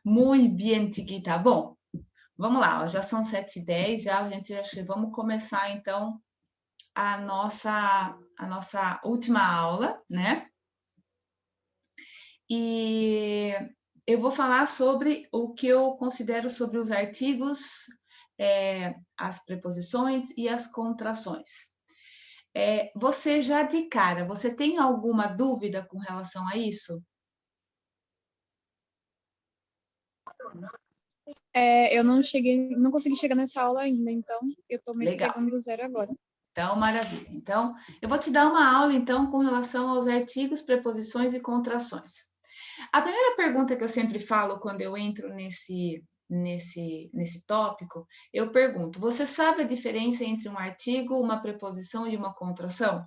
Muy bien, Chiquita. Bom, vamos lá, ó, já são 7h10, já a gente vamos começar então a nossa última aula, né? E eu vou falar sobre o que eu considero sobre os artigos, as preposições e as contrações. Você já de cara, você tem alguma dúvida com relação a isso? Eu não consegui chegar nessa aula ainda, então eu estou meio que Legal. pegando do zero agora. Então, maravilha. Então, eu vou te dar uma aula, então, com relação aos artigos, preposições e contrações. A primeira pergunta que eu sempre falo quando eu entro nesse tópico, eu pergunto: você sabe a diferença entre um artigo, uma preposição e uma contração?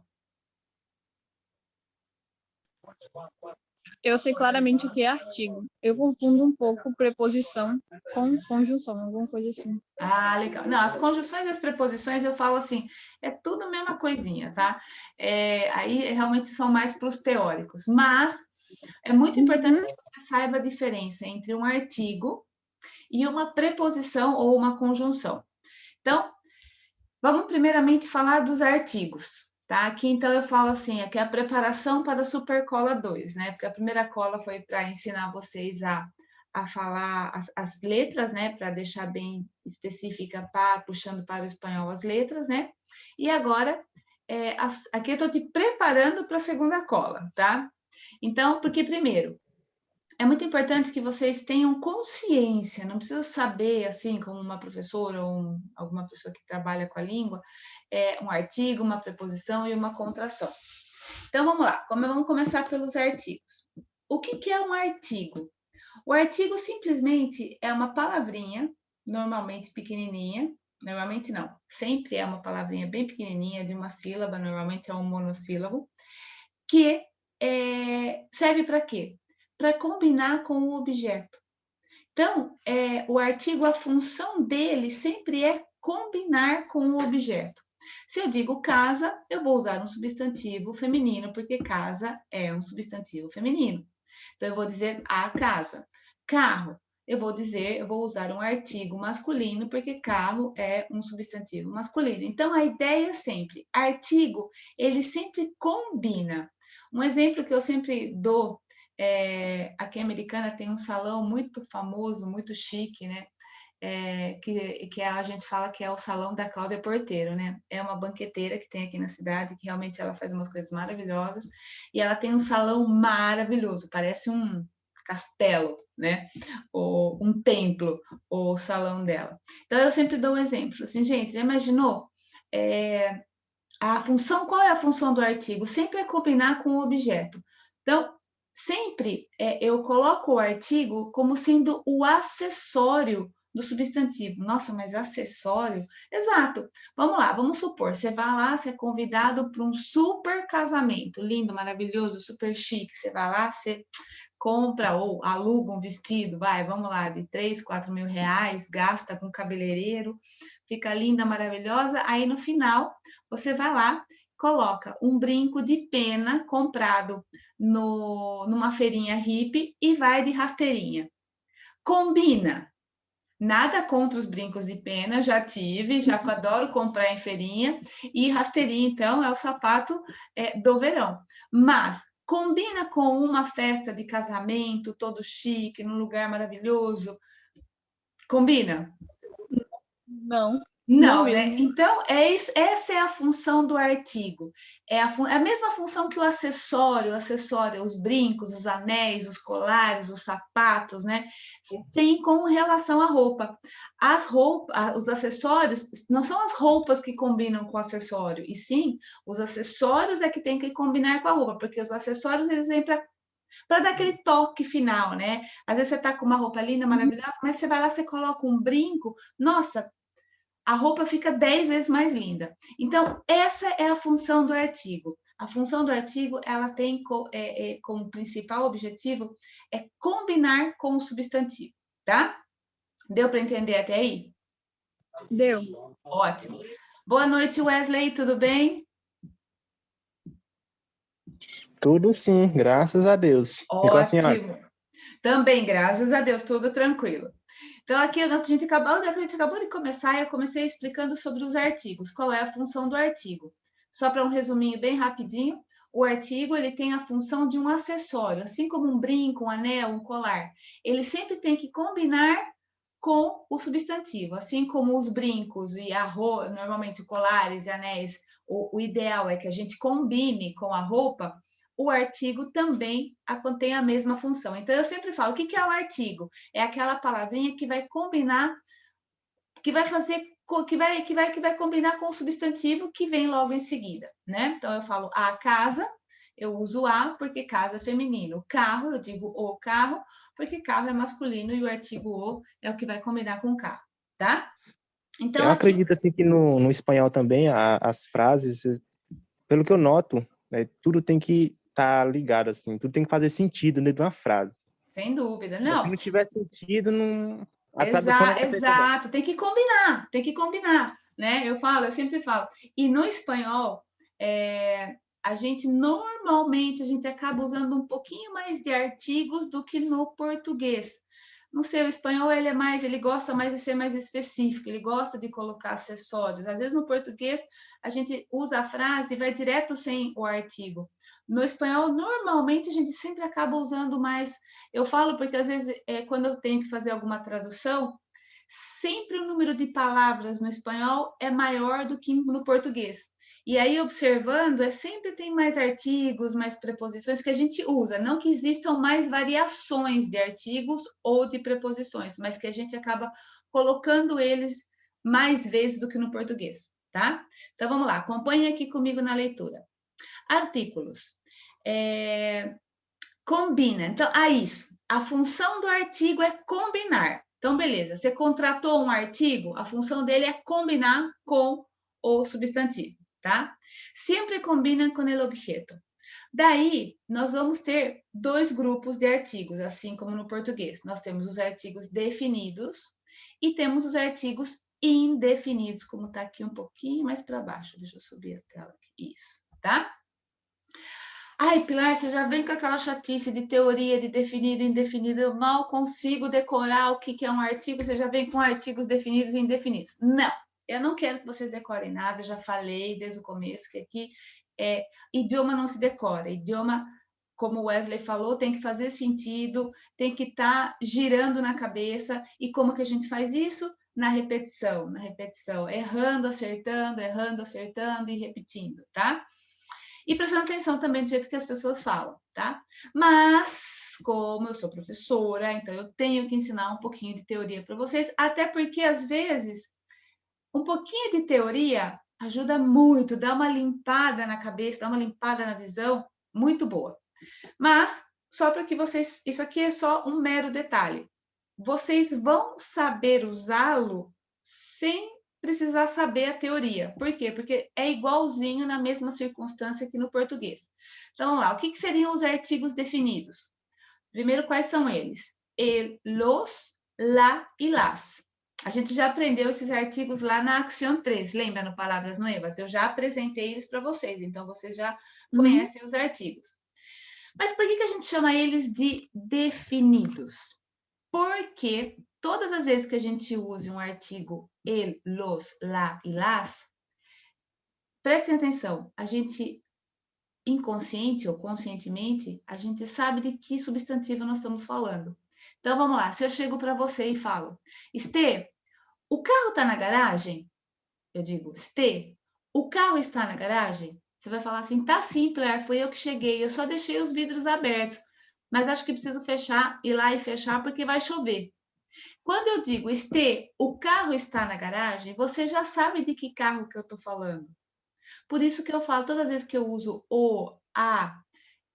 Eu sei claramente o que é artigo. Eu confundo um pouco preposição com conjunção, alguma coisa assim. Ah, legal. Não, as conjunções e as preposições eu falo assim, é tudo a mesma coisinha, tá? Aí realmente são mais para os teóricos, mas é muito importante que você saiba a diferença entre um artigo e uma preposição ou uma conjunção. Então, vamos primeiramente falar dos artigos, tá? Aqui então eu falo assim, aqui é a preparação para a Supercola 2, né? Porque a primeira cola foi para ensinar vocês a falar as letras, né? Para deixar bem específica, puxando para o espanhol as letras, né? E agora, aqui eu estou te preparando para a segunda cola, tá? Então, porque primeiro, é muito importante que vocês tenham consciência, não precisa saber, assim, como uma professora ou alguma pessoa que trabalha com a língua, um artigo, uma preposição e uma contração. Então, vamos lá, vamos começar pelos artigos. O que é um artigo? O artigo simplesmente é uma palavrinha, normalmente pequenininha, normalmente não, sempre é uma palavrinha bem pequenininha, de uma sílaba, normalmente é um monossílabo, que serve para quê? Para combinar com o objeto. Então, o artigo, a função dele sempre é combinar com o objeto. Se eu digo casa, eu vou usar um substantivo feminino, porque casa é um substantivo feminino. Então, eu vou dizer a casa. Carro, eu vou usar um artigo masculino, porque carro é um substantivo masculino. Então, a ideia é sempre, artigo, ele sempre combina. Um exemplo que eu sempre dou, aqui em Americana tem um salão muito famoso, muito chique, né? Que a gente fala que é o salão da Cláudia Porteiro, né? É uma banqueteira que tem aqui na cidade, que realmente ela faz umas coisas maravilhosas, e ela tem um salão maravilhoso, parece um castelo, né? Ou um templo, o salão dela. Então eu sempre dou um exemplo, assim, gente, já imaginou? Qual é a função do artigo? Sempre é combinar com o objeto. Então, sempre eu coloco o artigo como sendo o acessório do substantivo. Nossa, mas acessório? Exato. Vamos lá, vamos supor, você vai lá, você é convidado para um super casamento, lindo, maravilhoso, super chique. Você vai lá, você compra ou aluga um vestido, vamos lá, de 3, 4 mil reais, gasta com cabeleireiro, fica linda, maravilhosa, aí no final você vai lá, coloca um brinco de pena comprado numa feirinha hippie e vai de rasteirinha. Combina. Nada contra os brincos de pena, já tive, já adoro comprar em feirinha, e rasteirinha, então, é o sapato do verão. Mas combina com uma festa de casamento, todo chique, num lugar maravilhoso. Combina? Não, não Não, né? mesmo. Então, essa é a função do artigo. É a mesma função que o acessório, os brincos, os anéis, os colares, os sapatos, né? Tem com relação à roupa. Os acessórios, não são as roupas que combinam com o acessório, e sim, os acessórios é que tem que combinar com a roupa, porque os acessórios, eles vêm para dar aquele toque final, né? Às vezes você tá com uma roupa linda, maravilhosa, mas você vai lá, você coloca um brinco, nossa, a roupa fica 10 vezes mais linda. Então, essa é a função do artigo. A função do artigo, ela tem como principal objetivo combinar com o substantivo, tá? Deu para entender até aí? Deu. Ótimo. Boa noite, Wesley, tudo bem? Tudo sim, graças a Deus. E com a senhora? Ótimo. Também, graças a Deus, tudo tranquilo. Então, aqui a gente acabou de começar, eu comecei explicando sobre os artigos, qual é a função do artigo. Só para um resuminho bem rapidinho, o artigo ele tem a função de um acessório, assim como um brinco, um anel, um colar. Ele sempre tem que combinar com o substantivo, assim como os brincos e a roupa, normalmente colares e anéis, o ideal é que a gente combine com a roupa, o artigo também tem a mesma função. Então, eu sempre falo, o que é o artigo? É aquela palavrinha que vai combinar, que vai fazer, que vai combinar com o substantivo que vem logo em seguida, né? Então, eu falo a casa, eu uso a porque casa é feminino. O carro, eu digo o carro, porque carro é masculino e o artigo o é o que vai combinar com o carro, tá? Então, Eu aqui... acredito assim que no espanhol também as frases, pelo que eu noto, né, tudo tem que estar ligado assim, tudo tem que fazer sentido dentro de uma frase. Sem dúvida, Se não. não tiver sentido, não, a tradução não vai sair correta. Exato, tem que combinar, né? Eu sempre falo. E no espanhol, a gente normalmente a gente acaba usando um pouquinho mais de artigos do que no português. No seu espanhol ele gosta mais de ser mais específico, ele gosta de colocar acessórios. Às vezes no português a gente usa a frase e vai direto sem o artigo. No espanhol, normalmente a gente sempre acaba usando mais. Eu falo porque às vezes quando eu tenho que fazer alguma tradução, sempre o número de palavras no espanhol é maior do que no português. E aí, observando, sempre tem mais artigos, mais preposições que a gente usa. Não que existam mais variações de artigos ou de preposições, mas que a gente acaba colocando eles mais vezes do que no português, tá? Então, vamos lá, acompanhe aqui comigo na leitura. Artículos. Combina. Então, isso. A função do artigo é combinar. Então, beleza. Você contratou um artigo, a função dele é combinar com o substantivo, tá? Sempre combina com o objeto. Daí, nós vamos ter dois grupos de artigos, assim como no português. Nós temos os artigos definidos e temos os artigos indefinidos, como está aqui um pouquinho mais para baixo. Deixa eu subir a tela aqui. Isso, tá? Ai, Pilar, você já vem com aquela chatice de teoria de definido e indefinido. Eu mal consigo decorar o que é um artigo, você já vem com artigos definidos e indefinidos. Não, eu não quero que vocês decorem nada, já falei desde o começo que aqui idioma não se decora. Idioma, como o Wesley falou, tem que fazer sentido, tem que estar girando na cabeça. E como que a gente faz isso? Na repetição, errando, acertando e repetindo, tá? E prestando atenção também do jeito que as pessoas falam, tá? Mas, como eu sou professora, então eu tenho que ensinar um pouquinho de teoria para vocês, até porque, às vezes, um pouquinho de teoria ajuda muito, dá uma limpada na cabeça, dá uma limpada na visão, muito boa. Mas, só para que vocês... Isso aqui é só um mero detalhe. Vocês vão saber usá-lo sem precisar saber a teoria. Por quê? Porque é igualzinho na mesma circunstância que no português. Então, vamos lá. O que seriam os artigos definidos? Primeiro, quais são eles? El, los, la e las. A gente já aprendeu esses artigos lá na Action 3, lembra no Palavras Nuevas? Eu já apresentei eles para vocês, então vocês já conhecem os artigos. Mas por que a gente chama eles de definidos? Porque todas as vezes que a gente use um artigo el, los, la e las, prestem atenção, a gente, inconsciente ou conscientemente, a gente sabe de que substantivo nós estamos falando. Então, vamos lá, se eu chego para você e falo, Estê, o carro está na garagem? Eu digo, Estê, o carro está na garagem? Você vai falar assim, tá sim, Pilar, foi eu que cheguei, eu só deixei os vidros abertos, mas acho que preciso ir lá e fechar porque vai chover. Quando eu digo, Estê, o carro está na garagem, você já sabe de que carro que eu estou falando. Por isso que eu falo, todas as vezes que eu uso o, a,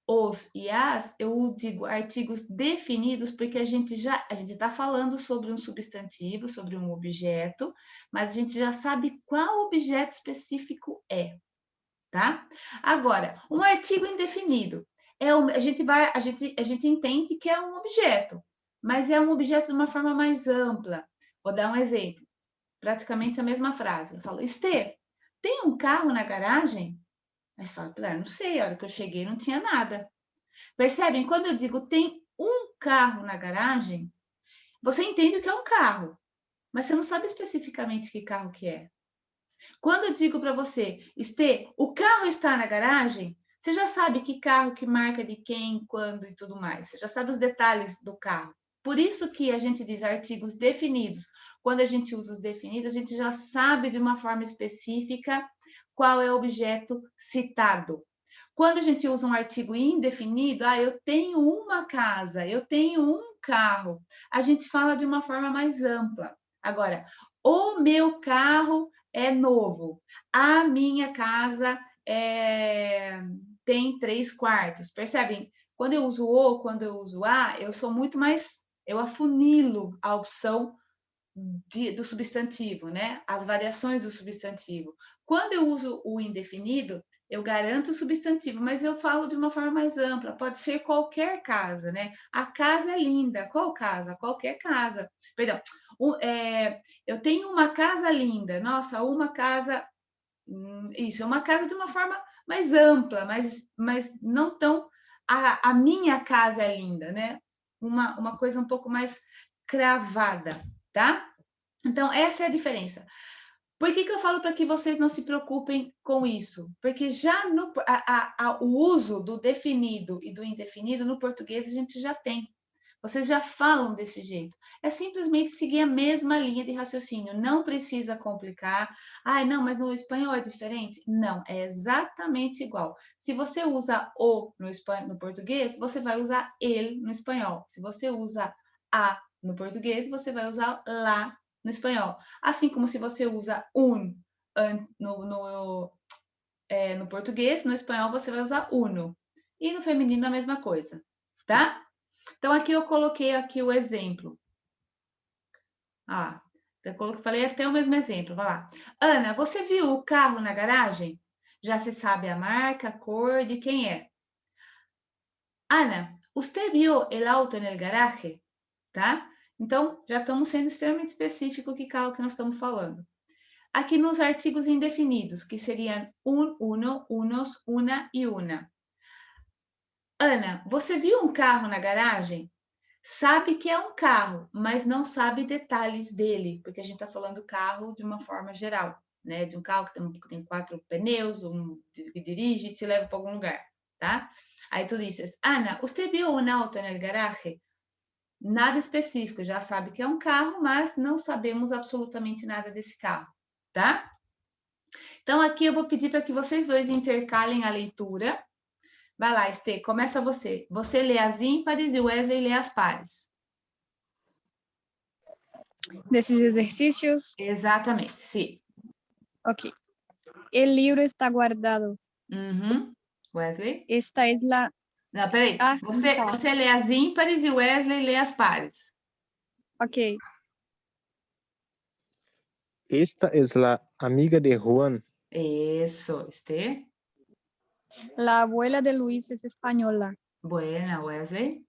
os e as, eu digo artigos definidos, porque a gente está falando sobre um substantivo, sobre um objeto, mas a gente já sabe qual objeto específico é, tá? Agora, um artigo indefinido, a gente entende que é um objeto, mas é um objeto de uma forma mais ampla. Vou dar um exemplo, praticamente a mesma frase. Eu falo, Estê, tem um carro na garagem? Mas fala, não sei, a hora que eu cheguei não tinha nada. Percebem? Quando eu digo tem um carro na garagem, você entende o que é um carro, mas você não sabe especificamente que carro que é. Quando eu digo para você, Estê, o carro está na garagem, você já sabe que carro, que marca de quem, quando e tudo mais. Você já sabe os detalhes do carro. Por isso que a gente diz artigos definidos. Quando a gente usa os definidos, a gente já sabe de uma forma específica qual é o objeto citado. Quando a gente usa um artigo indefinido, eu tenho uma casa, eu tenho um carro. A gente fala de uma forma mais ampla. Agora, o meu carro é novo. A minha casa tem 3 quartos. Percebem? Quando eu uso o, quando eu uso a, eu sou muito mais. Eu afunilo a opção do substantivo, né? As variações do substantivo. Quando eu uso o indefinido, eu garanto o substantivo, mas eu falo de uma forma mais ampla. Pode ser qualquer casa, né? A casa é linda. Qual casa? Qualquer casa. Perdão. Eu tenho uma casa linda. Nossa, uma casa. Isso, é uma casa de uma forma mais ampla, mas não tão. A minha casa é linda, né? Uma coisa um pouco mais cravada, tá? Então, essa é a diferença. Por que eu falo para que vocês não se preocupem com isso? Porque já o uso do definido e do indefinido no português a gente já tem. Vocês já falam desse jeito. É simplesmente seguir a mesma linha de raciocínio. Não precisa complicar. Não, mas no espanhol é diferente? Não, é exatamente igual. Se você usa o no português, você vai usar ele no espanhol. Se você usa a no português, você vai usar lá no espanhol. Assim como se você usa no português, no espanhol você vai usar uno. E no feminino a mesma coisa, tá? Então, aqui eu coloquei aqui o exemplo. Eu falei até o mesmo exemplo, vai lá. Ana, você viu o carro na garagem? Já se sabe a marca, a cor, de quem é. Ana, usted vio el auto en el garaje? Tá? Então, já estamos sendo extremamente específicos que carro que nós estamos falando. Aqui nos artigos indefinidos, que seriam uno, unos, una e una. Ana, você viu um carro na garagem? Sabe que é um carro, mas não sabe detalhes dele, porque a gente está falando carro de uma forma geral, né? De um carro que tem 4 pneus, que dirige e te leva para algum lugar, tá? Aí tu dizes, Ana, você viu um auto no garaje? Nada específico, já sabe que é um carro, mas não sabemos absolutamente nada desse carro, tá? Então, aqui eu vou pedir para que vocês dois intercalem a leitura. Vai lá, Estê, começa você. Você lê as ímpares e o Wesley lê as pares. Desses exercícios? Exatamente, sim. Ok. El libro está guardado. Wesley? Esta es la... Não, peraí. Você lê as ímpares e o Wesley lê as pares. Ok. Esta es la amiga de Juan. Eso, Estê. La abuela de Luis es española. Buena, Wesley.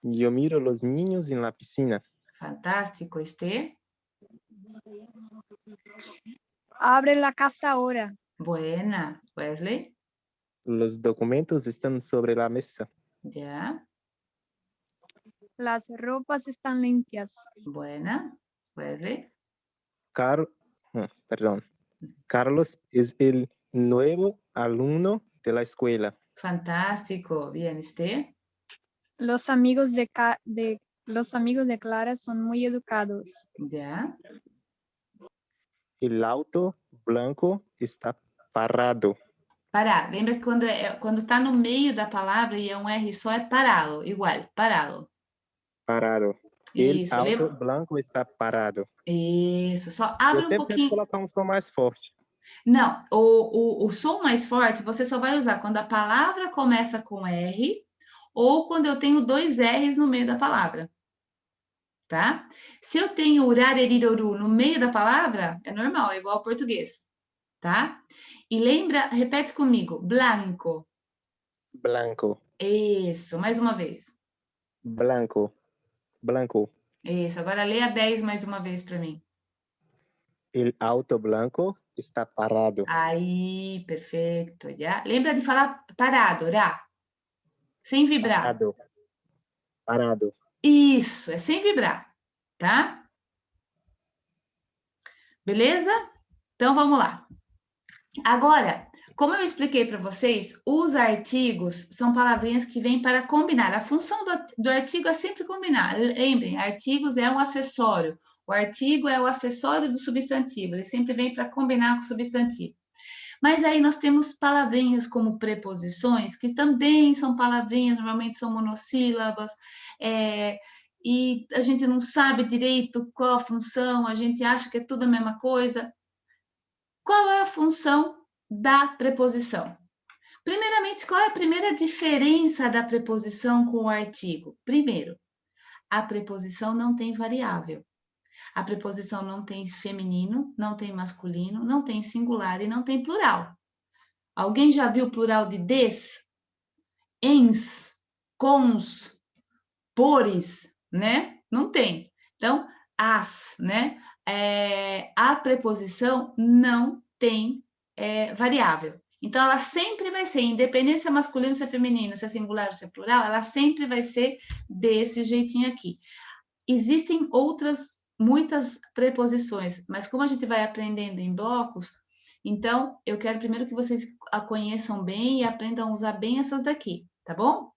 Yo miro los niños en la piscina. Fantástico, Estê. Abre la casa ahora. Buena, Wesley. Los documentos están sobre la mesa. Ya. Las ropas están limpias. Buena, Wesley. Carlos es el nuevo alumno de la escuela. Fantástico. Bien, Estê. Los amigos de Clara son muy educados. Ya. El auto blanco está parado. Parar. Lembra que quando está no meio da palavra e é um R só, é parado. Igual, parado. Parado. El Isso, auto lembra? blanco está parado. Isso, só abre um Você pouquinho. colocar um som mais forte. Não, o som mais forte você só vai usar quando a palavra começa com R ou quando eu tenho 2 R's no meio da palavra. Tá? Se eu tenho urareriroru no meio da palavra, é normal, é igual ao português. Tá? E lembra, repete comigo, blanco. Blanco. Isso, mais uma vez. Blanco. Blanco. Isso, agora lê a 10 mais uma vez para mim. El auto blanco está parado. Aí, perfeito. Já. Lembra de falar parado, Rá. Sem vibrar. Parado. Parado. Isso, é sem vibrar, tá? Beleza? Então, vamos lá. Agora, como eu expliquei para vocês, os artigos são palavrinhas que vêm para combinar. A função do artigo é sempre combinar. Lembrem, artigos é um acessório. O artigo é o acessório do substantivo. Ele sempre vem para combinar com o substantivo. Mas aí nós temos palavrinhas como preposições, que também são palavrinhas, normalmente são monossílabas, e a gente não sabe direito qual a função, a gente acha que é tudo a mesma coisa. Qual é a função da preposição? Primeiramente, qual é a primeira diferença da preposição com o artigo? Primeiro, a preposição não tem variável. A preposição não tem feminino, não tem masculino, não tem singular e não tem plural. Alguém já viu o plural de des? Ens, cons, pores, né? Não tem. Então, as, né? A preposição não tem variável. Então, ela sempre vai ser, independente se é masculino, se é feminino, se é singular ou se é plural, ela sempre vai ser desse jeitinho aqui. Existem muitas preposições, mas como a gente vai aprendendo em blocos, então eu quero primeiro que vocês a conheçam bem e aprendam a usar bem essas daqui, tá bom?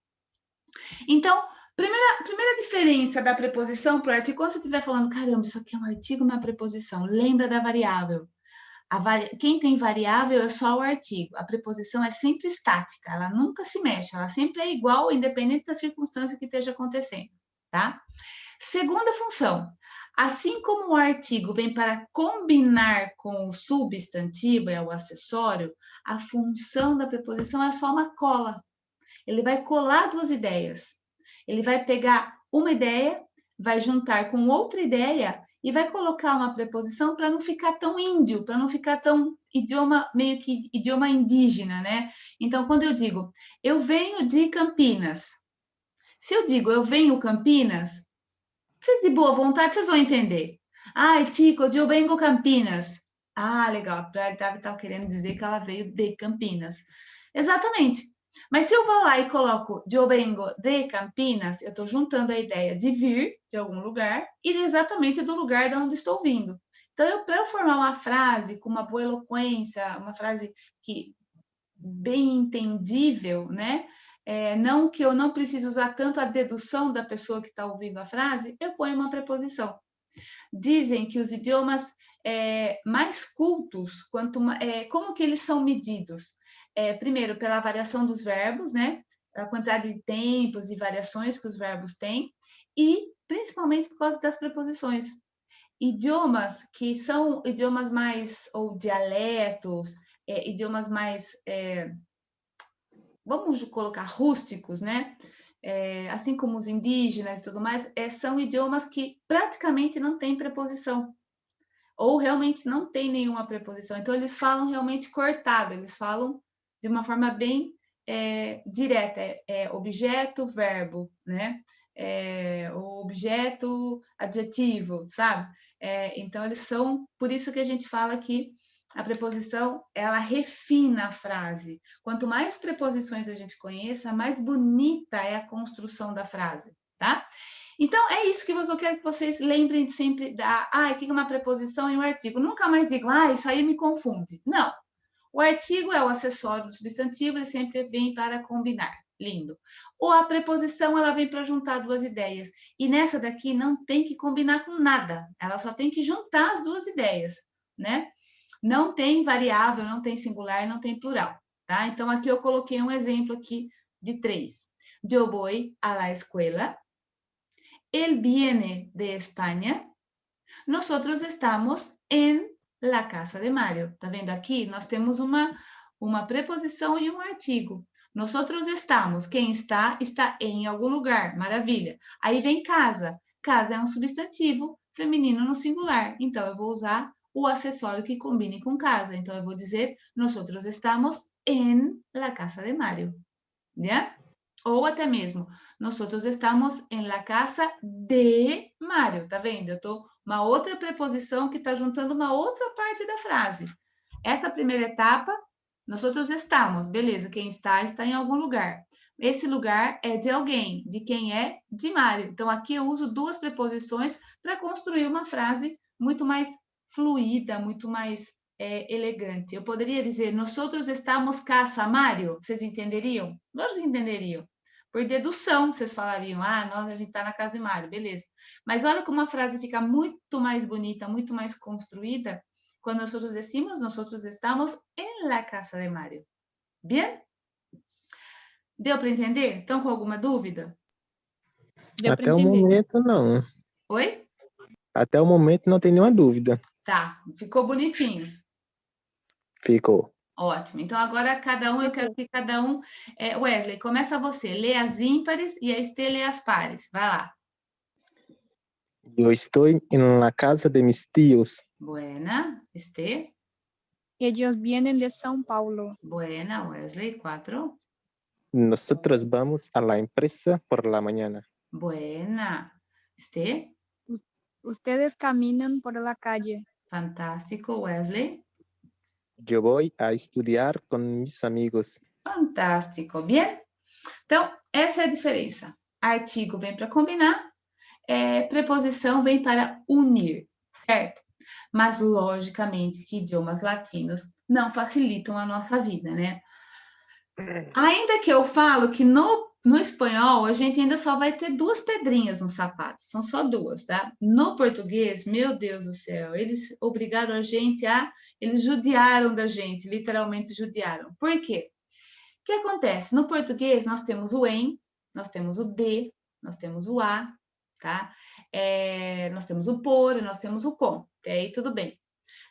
Então, primeira diferença da preposição para o artigo, quando você estiver falando, caramba, isso aqui é um artigo, uma preposição, lembra da variável. Quem tem variável é só o artigo. A preposição é sempre estática, ela nunca se mexe, ela sempre é igual, independente da circunstância que esteja acontecendo, tá? Segunda função, assim como o artigo vem para combinar com o substantivo, é o acessório, a função da preposição é só uma cola. Ele vai colar duas ideias. Ele vai pegar uma ideia, vai juntar com outra ideia e vai colocar uma preposição para não ficar tão índio, para não ficar tão idioma, meio que idioma indígena, né? Então, quando eu digo, eu venho de Campinas. Se eu digo, eu venho Campinas, vocês de boa vontade, vocês vão entender. Ai, Tico, eu venho Campinas. Ah, legal, a deve estar querendo dizer que ela veio de Campinas. Exatamente. Mas se eu vou lá e coloco eu vengo de Campinas, eu estou juntando a ideia de vir de algum lugar e exatamente do lugar de onde estou vindo. Então, para eu formar uma frase com uma boa eloquência, uma frase bem entendível, né? Não que eu não precise usar tanto a dedução da pessoa que está ouvindo a frase, eu ponho uma preposição. Dizem que os idiomas mais cultos, como que eles são medidos? Primeiro, pela variação dos verbos, né? A quantidade de tempos e variações que os verbos têm, e principalmente por causa das preposições. Idiomas que são idiomas mais, ou dialetos, idiomas mais, vamos colocar rústicos, né? Assim como os indígenas e tudo mais, são idiomas que praticamente não têm preposição, ou realmente não tem nenhuma preposição. Então, eles falam realmente cortado, eles falam de uma forma bem direta, objeto, verbo, né? O objeto, adjetivo, sabe? Então, eles são, por isso que a gente fala que a preposição, ela refina a frase. Quanto mais preposições a gente conheça, mais bonita é a construção da frase, tá? Então, é isso que eu quero que vocês lembrem de sempre o que é uma preposição e um artigo. Nunca mais digam, isso aí me confunde. Não. O artigo é o acessório do substantivo, ele sempre vem para combinar. Lindo. Ou a preposição, ela vem para juntar duas ideias. E nessa daqui não tem que combinar com nada. Ela só tem que juntar as duas ideias, né? Não tem variável, não tem singular, não tem plural, tá? Então, aqui eu coloquei um exemplo aqui de 3. Eu voy a la escuela. Él viene de España. Nosotros estamos en la casa de Mario. Tá vendo aqui? Nós temos uma preposição e um artigo. Nosotros estamos. Quem está, está em algum lugar. Maravilha. Aí vem casa. Casa é um substantivo feminino no singular. Então, eu vou usar o acessório que combine com casa. Então, eu vou dizer, nosotros estamos en la casa de Mario. ¿Ya? Ou até mesmo, nosotros estamos en la casa de Mário, tá vendo? Eu tô uma outra preposição que está juntando uma outra parte da frase. Essa primeira etapa, nosotros estamos, beleza, quem está, está em algum lugar. Esse lugar é de alguém. De quem é? De Mário. Então, aqui eu uso duas preposições para construir uma frase muito mais fluida, muito mais elegante. Eu poderia dizer, nosotros estamos casa, Mário. Vocês entenderiam? Lógico que entenderiam. Por dedução, vocês falariam, a gente está na casa de Mário, beleza. Mas olha como a frase fica muito mais bonita, muito mais construída, quando nós decimos, nosotros estamos en la casa de Mário. Bien? Deu para entender? Estão com alguma dúvida? Deu para Até o entender. momento, não. Oi? Até o momento, não tem nenhuma dúvida. Tá, ficou bonitinho. Ficou. Ótimo. Então, agora eu quero que cada um... Wesley, começa você. Lê as ímpares e a Estê lê as pares. Vai lá. Eu estou em la casa de mis tíos. Buena. Estê. Ellos vienen de São Paulo. Buena. Wesley, 4. Nosotros vamos a la empresa por la mañana. Buena. Estê. Ustedes caminan por la calle. Fantástico. Wesley. Yo voy a estudiar con mis amigos. Fantástico. Bien? Então, essa é a diferença. Artigo vem para combinar, preposição vem para unir, certo? Mas, logicamente, que idiomas latinos não facilitam a nossa vida, né? Ainda que eu falo que no espanhol a gente ainda só vai ter duas pedrinhas no sapato, são só duas, tá? No português, meu Deus do céu, eles obrigaram a gente eles judiaram da gente, literalmente judiaram. Por quê? O que acontece? No português, nós temos o em, nós temos o de, nós temos o a, tá? Nós temos o por e nós temos o com. Até aí tudo bem.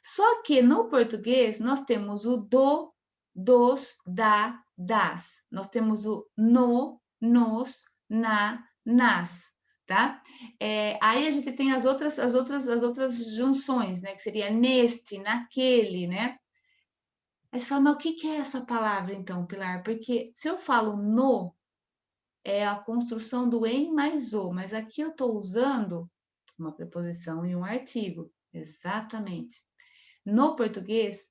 Só que no português, nós temos o do, dos, da, das. Nós temos o no, nos, na, nas, tá? Aí a gente tem as outras junções, né? Que seria neste, naquele, né? Aí você fala, mas o que é essa palavra, então, Pilar? Porque se eu falo no, é a construção do em mais o, mas aqui eu estou usando uma preposição e um artigo. Exatamente. No português,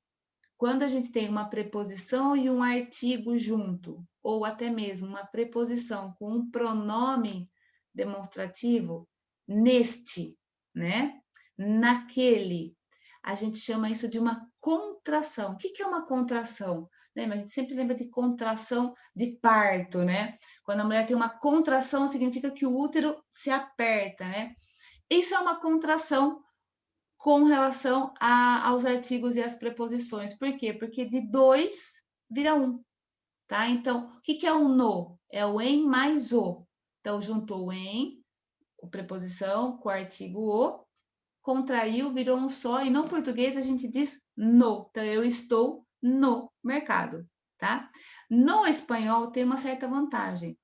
quando a gente tem uma preposição e um artigo junto, ou até mesmo uma preposição com um pronome demonstrativo, neste, né? Naquele, a gente chama isso de uma contração. O que é uma contração? Lembra? A gente sempre lembra de contração de parto, né? Quando a mulher tem uma contração, significa que o útero se aperta, né? Isso é uma contração com relação aos artigos e às preposições. Por quê? Porque de dois vira um, tá? Então, o que é o no? É o em mais o. Então, juntou o em, com preposição, com o artigo o, contraiu, virou um só, e no português a gente diz no. Então, eu estou no mercado, tá? No espanhol tem uma certa vantagem.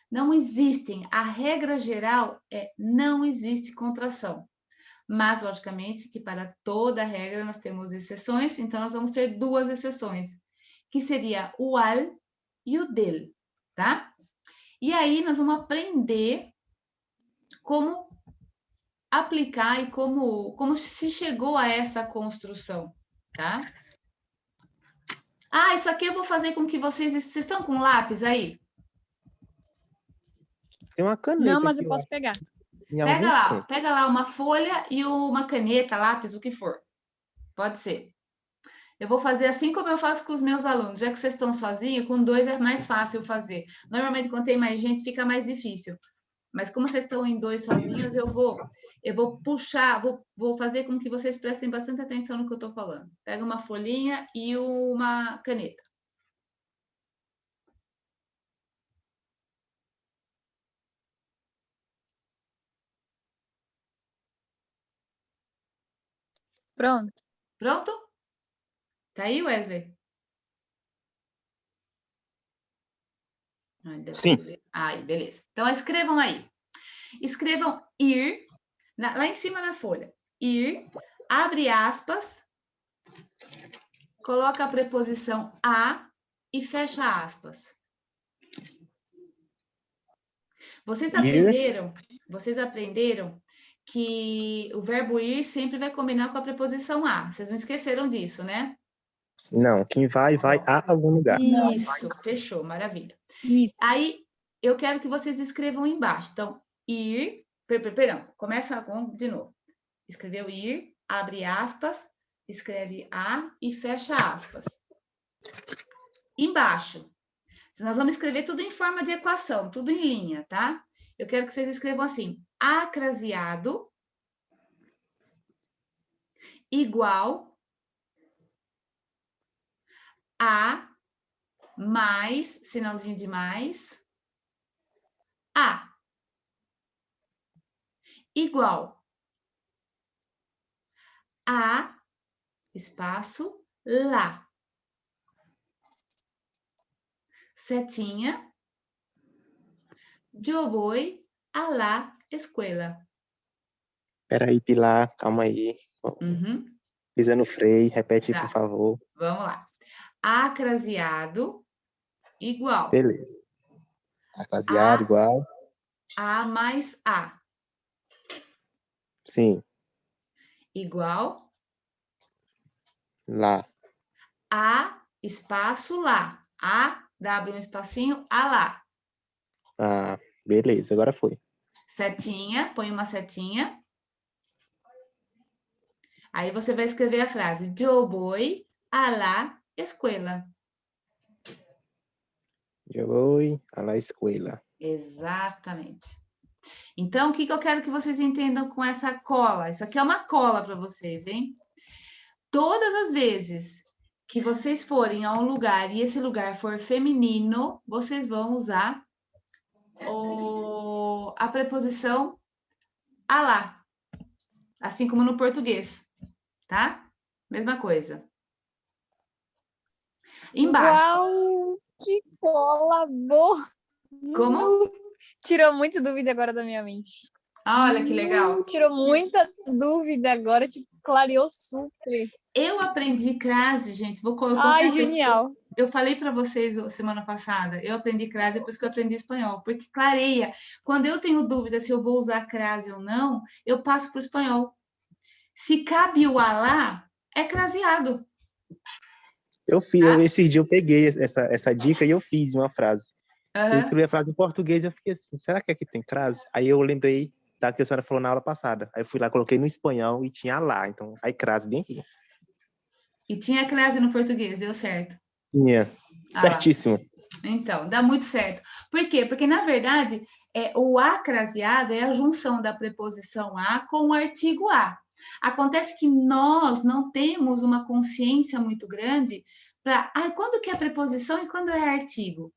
Não existem, a regra geral não existe contração. Mas, logicamente, que para toda regra nós temos exceções, então nós vamos ter duas exceções, que seria o al e o del, tá? E aí nós vamos aprender como aplicar e como se chegou a essa construção, tá? Isso aqui eu vou fazer com que vocês estão com lápis aí? Tem uma caneta. Não, mas aqui, eu posso pegar. Pega lá uma folha e uma caneta, lápis, o que for. Pode ser. Eu vou fazer assim como eu faço com os meus alunos. Já que vocês estão sozinhos, com dois é mais fácil fazer. Normalmente, quando tem mais gente, fica mais difícil. Mas como vocês estão em dois sozinhos, eu vou puxar, vou fazer com que vocês prestem bastante atenção no que eu estou falando. Pega uma folhinha e uma caneta. Pronto. Pronto? Tá aí, Wesley? Sim. Aí, beleza. Então, escrevam aí. Escrevam ir, lá em cima na folha. Ir, abre aspas, coloca a preposição a e fecha aspas. Vocês aprenderam que o verbo ir sempre vai combinar com a preposição a. Vocês não esqueceram disso, né? Não, quem vai a algum lugar. Isso, fechou, maravilha. Isso. Aí, eu quero que vocês escrevam embaixo. Então, ir, perdão, começa de novo. Escreveu ir, abre aspas, escreve a e fecha aspas. Embaixo, nós vamos escrever tudo em forma de equação, tudo em linha, tá? Eu quero que vocês escrevam assim, acraseado igual a mais, sinalzinho de mais, a. Igual a, espaço, lá. Setinha, yo voy a la escuela. Peraí, Pilar, calma aí. Uhum. Pisa no freio, repete, Tá. por favor. Vamos lá. Acraseado igual Beleza. Acraseado igual. a mais a. Sim, Igual lá. a, espaço, lá. A, W um espacinho, a lá. Ah, beleza, agora foi. Setinha, põe uma setinha. Aí você vai escrever a frase: yo voy a la escuela. Eu vou a la escuela. Exatamente. Então, o que eu quero que vocês entendam com essa cola? Isso aqui é uma cola para vocês, hein? Todas as vezes que vocês forem a um lugar e esse lugar for feminino, vocês vão usar a preposição a lá, assim como no português, tá? Mesma coisa. Embaixo. Uau, que cola boa! Como? Tirou muita dúvida agora da minha mente. Olha que legal. Tirou muita dúvida agora, tipo, clareou super. Eu aprendi crase, gente. Vou colocar. Ai, genial. Eu falei para vocês semana passada, eu aprendi crase depois que eu aprendi espanhol, porque clareia. Quando eu tenho dúvida se eu vou usar crase ou não, eu passo para o espanhol. Se cabe o alá, é craseado. Eu fiz, esse dia eu peguei essa dica e eu fiz uma frase. Eu escrevi a frase em português e eu fiquei assim, será que aqui tem crase? Aí eu lembrei da que a senhora falou na aula passada. Aí eu fui lá, coloquei no espanhol e tinha lá. Então, aí crase bem aqui. E tinha crase no português, deu certo. Tinha. Certíssimo. Então, dá muito certo. Por quê? Porque, na verdade, o acraseado é a junção da preposição a com o artigo a. Acontece que nós não temos uma consciência muito grande para quando que é preposição e quando é artigo.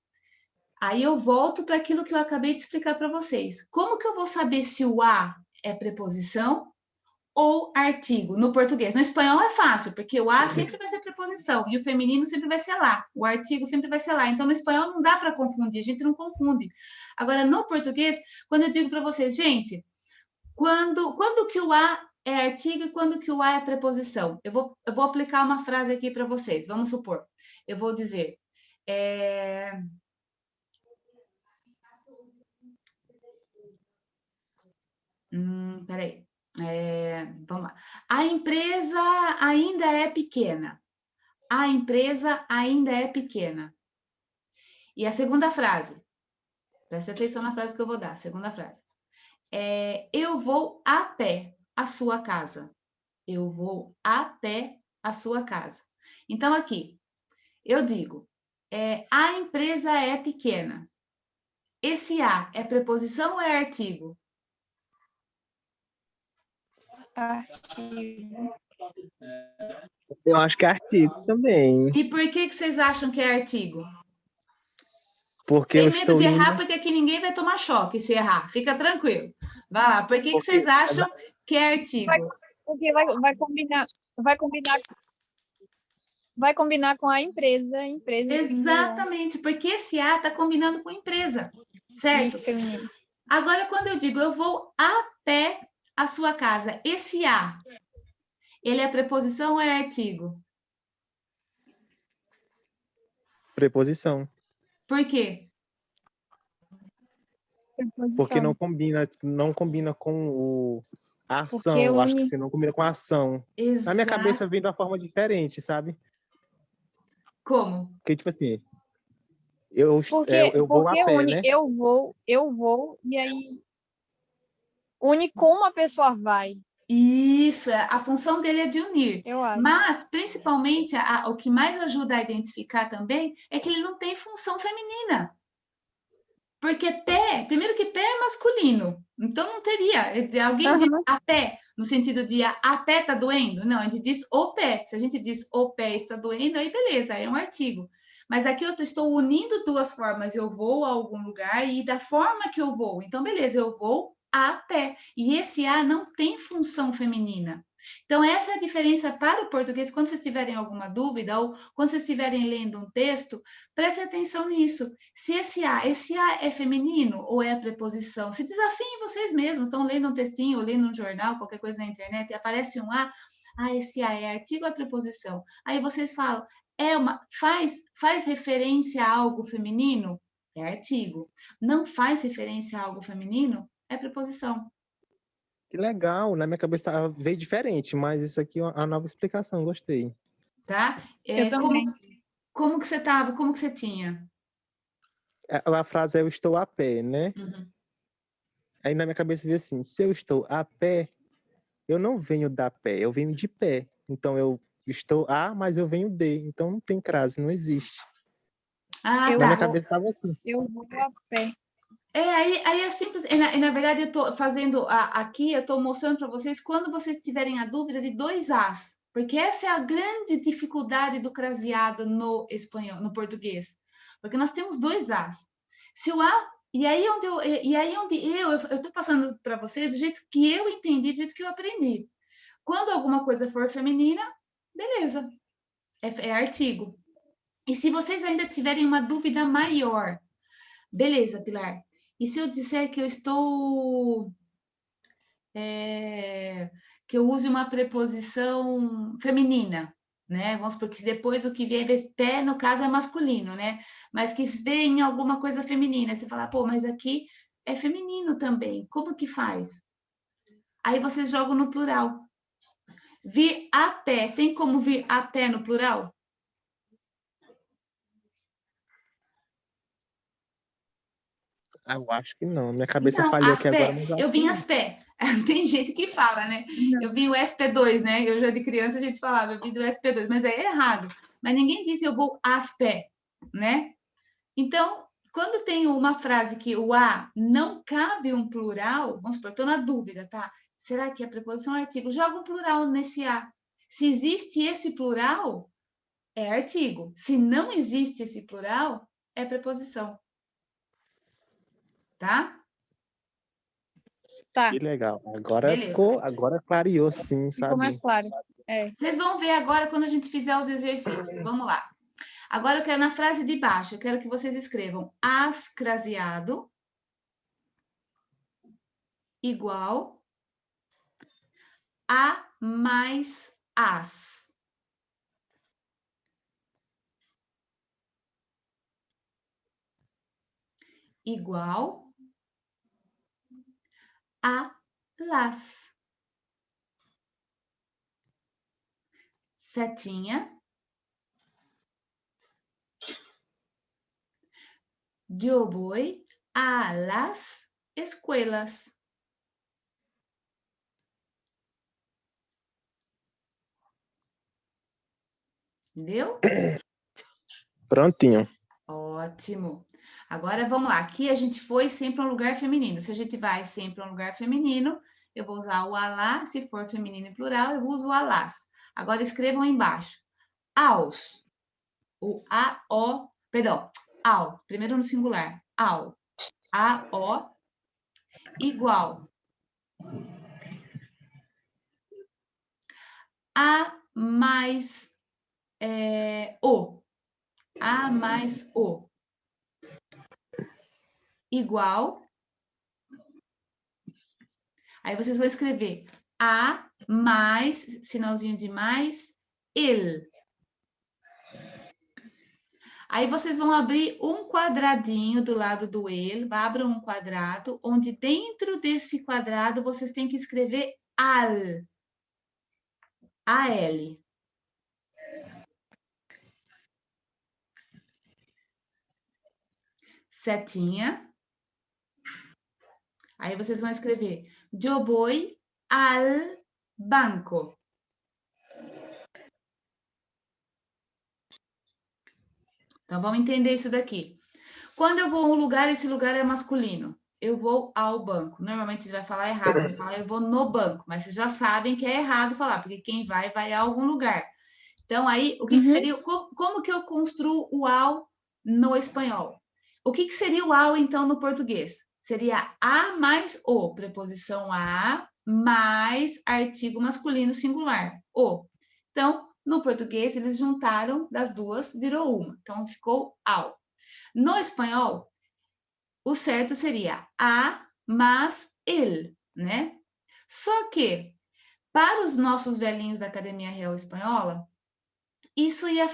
Aí eu volto para aquilo que eu acabei de explicar para vocês. Como que eu vou saber se o a é preposição ou artigo no português? No espanhol é fácil, porque o a sempre vai ser preposição e o feminino sempre vai ser lá, o artigo sempre vai ser lá. Então, no espanhol não dá para confundir, a gente não confunde. Agora, no português, quando eu digo para vocês, gente, quando que o a é artigo e quando que o a é preposição? Eu vou aplicar uma frase aqui para vocês. Vamos supor, eu vou dizer... Peraí. Vamos lá. A empresa ainda é pequena. A empresa ainda é pequena. E a segunda frase. Presta atenção na frase que eu vou dar. Segunda frase. Eu vou a pé à sua casa. Eu vou a pé à sua casa. Então, aqui, eu digo, a empresa é pequena. Esse a é preposição ou é artigo? Artigo. Eu acho que é artigo também. E por que vocês acham que é artigo? Porque Sem eu medo estou de errar, indo... porque aqui ninguém vai tomar choque se errar. Fica tranquilo. Vai lá. Por que vocês acham que é artigo? Porque vai combinar com a empresa. Exatamente, porque esse A está combinando com empresa, certo? Feminino. Agora, quando eu digo eu vou a pé à sua casa, esse A, ele é preposição ou é artigo? Preposição. Por quê? Preposição. Porque não combina com a ação. Porque eu acho que você não combina com a ação. Exato. Na minha cabeça vem de uma forma diferente, sabe? Como? Porque, tipo assim, Eu vou a Porque pé, une né? eu vou, e aí une como a pessoa vai, Isso, a função dele é de unir. eu acho. Mas, principalmente, o que mais ajuda a identificar também é que ele não tem função feminina. Porque pé, primeiro que pé é masculino, então não teria. Alguém diz Aham. a pé, no sentido de a pé está doendo? Não, a gente diz o pé. Se a gente diz o pé está doendo, aí beleza, aí é um artigo. Mas aqui eu estou unindo duas formas. Eu vou a algum lugar e da forma que eu vou. Então, beleza, eu vou a pé. E esse a não tem função feminina. Então, essa é a diferença para o português. Quando vocês tiverem alguma dúvida ou quando vocês estiverem lendo um texto, preste atenção nisso. Se esse a é feminino ou é a preposição? Se desafiem vocês mesmos. Estão lendo um textinho, ou lendo um jornal, qualquer coisa na internet, e aparece um a. Ah, esse a é artigo ou é preposição? Aí vocês falam, faz referência a algo feminino? É artigo. Não faz referência a algo feminino? É preposição. Que legal, na minha cabeça veio diferente, mas isso aqui é uma nova explicação, gostei. Tá? Eu também. Como que você estava? Como que você tinha? A frase é eu estou a pé, né? Uhum. Aí na minha cabeça veio assim, se eu estou a pé, eu não venho da pé, eu venho de pé. Então eu estou a, mas eu venho de. Então não tem crase, não existe. Ah, Eu Na minha tá. vou, cabeça estava assim. eu vou a pé. Aí é simples. Na verdade, eu estou fazendo aqui, eu estou mostrando para vocês quando vocês tiverem a dúvida de dois as, porque essa é a grande dificuldade do craseado no espanhol, no português, porque nós temos dois as. Se o a eu estou passando para vocês do jeito que eu entendi, do jeito que eu aprendi. Quando alguma coisa for feminina, beleza, é artigo. E se vocês ainda tiverem uma dúvida maior, beleza, Pilar. E se eu disser que eu estou. Que eu use uma preposição feminina, né? Vamos supor que depois o que vier pé, no caso, é masculino, né? Mas que vem alguma coisa feminina. Você fala, pô, mas aqui é feminino também. Como que faz? Aí vocês jogam no plural. Vir a pé. Tem como vir a pé no plural? Eu acho que não. Minha cabeça Então, falhou as aqui agora, pé. mas eu Eu acho que vim não. as pé. Tem gente que fala, né? Eu vim o SP2, né? Eu já de criança a gente falava, eu vim do SP2, mas é errado. Mas ninguém diz eu vou as pé, né? Então, quando tem uma frase que o a não cabe um plural, vamos supor, estou na dúvida, tá? Será que a preposição é artigo? Joga um plural nesse a. Se existe esse plural, é artigo. Se não existe esse plural, é preposição. Tá? Tá, Que legal. Agora Beleza. agora clareou sim, ficou mais sabe? claro. É. Vocês vão ver agora quando a gente fizer os exercícios. Vamos lá. Agora eu quero na frase de baixo, eu quero que vocês escrevam as craseado igual a mais as. Igual a las. Setinha. Yo voy a las escuelas. Entendeu? Prontinho. Ótimo. Agora vamos lá. Aqui a gente foi sempre um lugar feminino. Se a gente vai sempre um lugar feminino, eu vou usar o alá. Se for feminino e plural, eu uso o alás. Agora escrevam aí embaixo. Aos. O a, o, perdão, ao. Primeiro no singular. Ao. A, o, igual. A mais o. A mais o. Igual. Aí vocês vão escrever a mais, sinalzinho de mais, ele. Aí vocês vão abrir um quadradinho do lado do ele, abram um quadrado, onde dentro desse quadrado vocês têm que escrever al. A-L. setinha. Aí vocês vão escrever, yo voy al banco. Então, vamos entender isso daqui. Quando eu vou a um lugar, esse lugar é masculino. Eu vou ao banco. Normalmente você vai falar errado, você vai falar eu vou no banco, mas vocês já sabem que é errado falar, porque quem vai a algum lugar. Então, aí, o que seria, como que eu construo o ao no espanhol? O que seria o ao, então, no português? Seria a mais o, preposição a, mais artigo masculino singular, o. Então, no português, eles juntaram das duas, virou uma. Então, ficou ao. No espanhol, o certo seria a mais ele, né? Só que, para os nossos velhinhos da Academia Real Espanhola, isso ia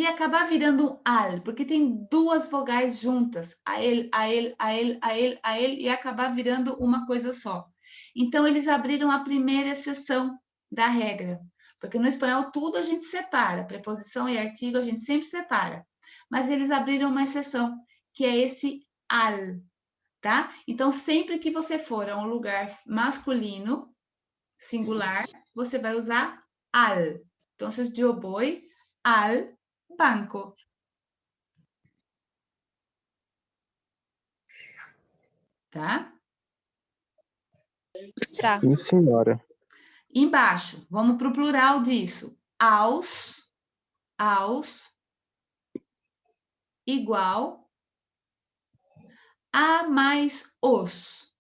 acabar virando um al, porque tem duas vogais juntas, a ele, a ele, a ele, a ele, a ele, ia acabar virando uma coisa só. Então, eles abriram a primeira exceção da regra, porque no espanhol tudo a gente separa, preposição e artigo a gente sempre separa, mas eles abriram uma exceção, que é esse al, tá? Então, sempre que você for a um lugar masculino, singular, você vai usar al. Então, yo voy al banco. Tá? Tá. Sim, senhora. Embaixo, vamos para o plural disso. Aos, igual, a mais os.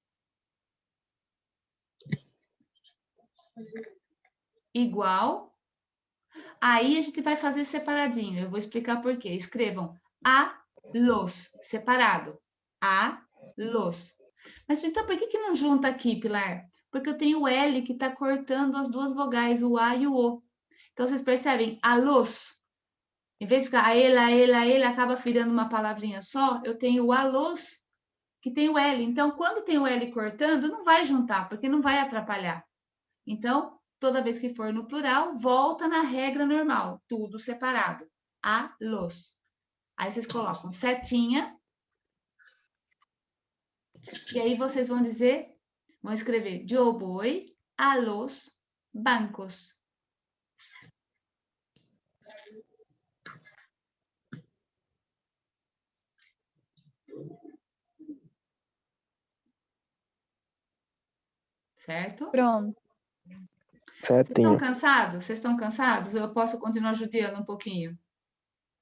Igual. Aí a gente vai fazer separadinho. Eu vou explicar por quê. Escrevam a los, separado. A los. Mas então, por que não junta aqui, Pilar? Porque eu tenho o L que está cortando as duas vogais, o A e o O. Então, vocês percebem? A los. Em vez de ficar a ele, acaba virando uma palavrinha só, eu tenho o a los, que tem o L. Então, quando tem o L cortando, não vai juntar, porque não vai atrapalhar. Então, toda vez que for no plural, volta na regra normal, tudo separado. A los. Aí vocês colocam setinha. E aí vocês vão dizer, vão escrever, yo voy a los bancos. Certo? Pronto. Vocês estão cansados? Vocês estão cansados? Eu posso continuar judiando um pouquinho?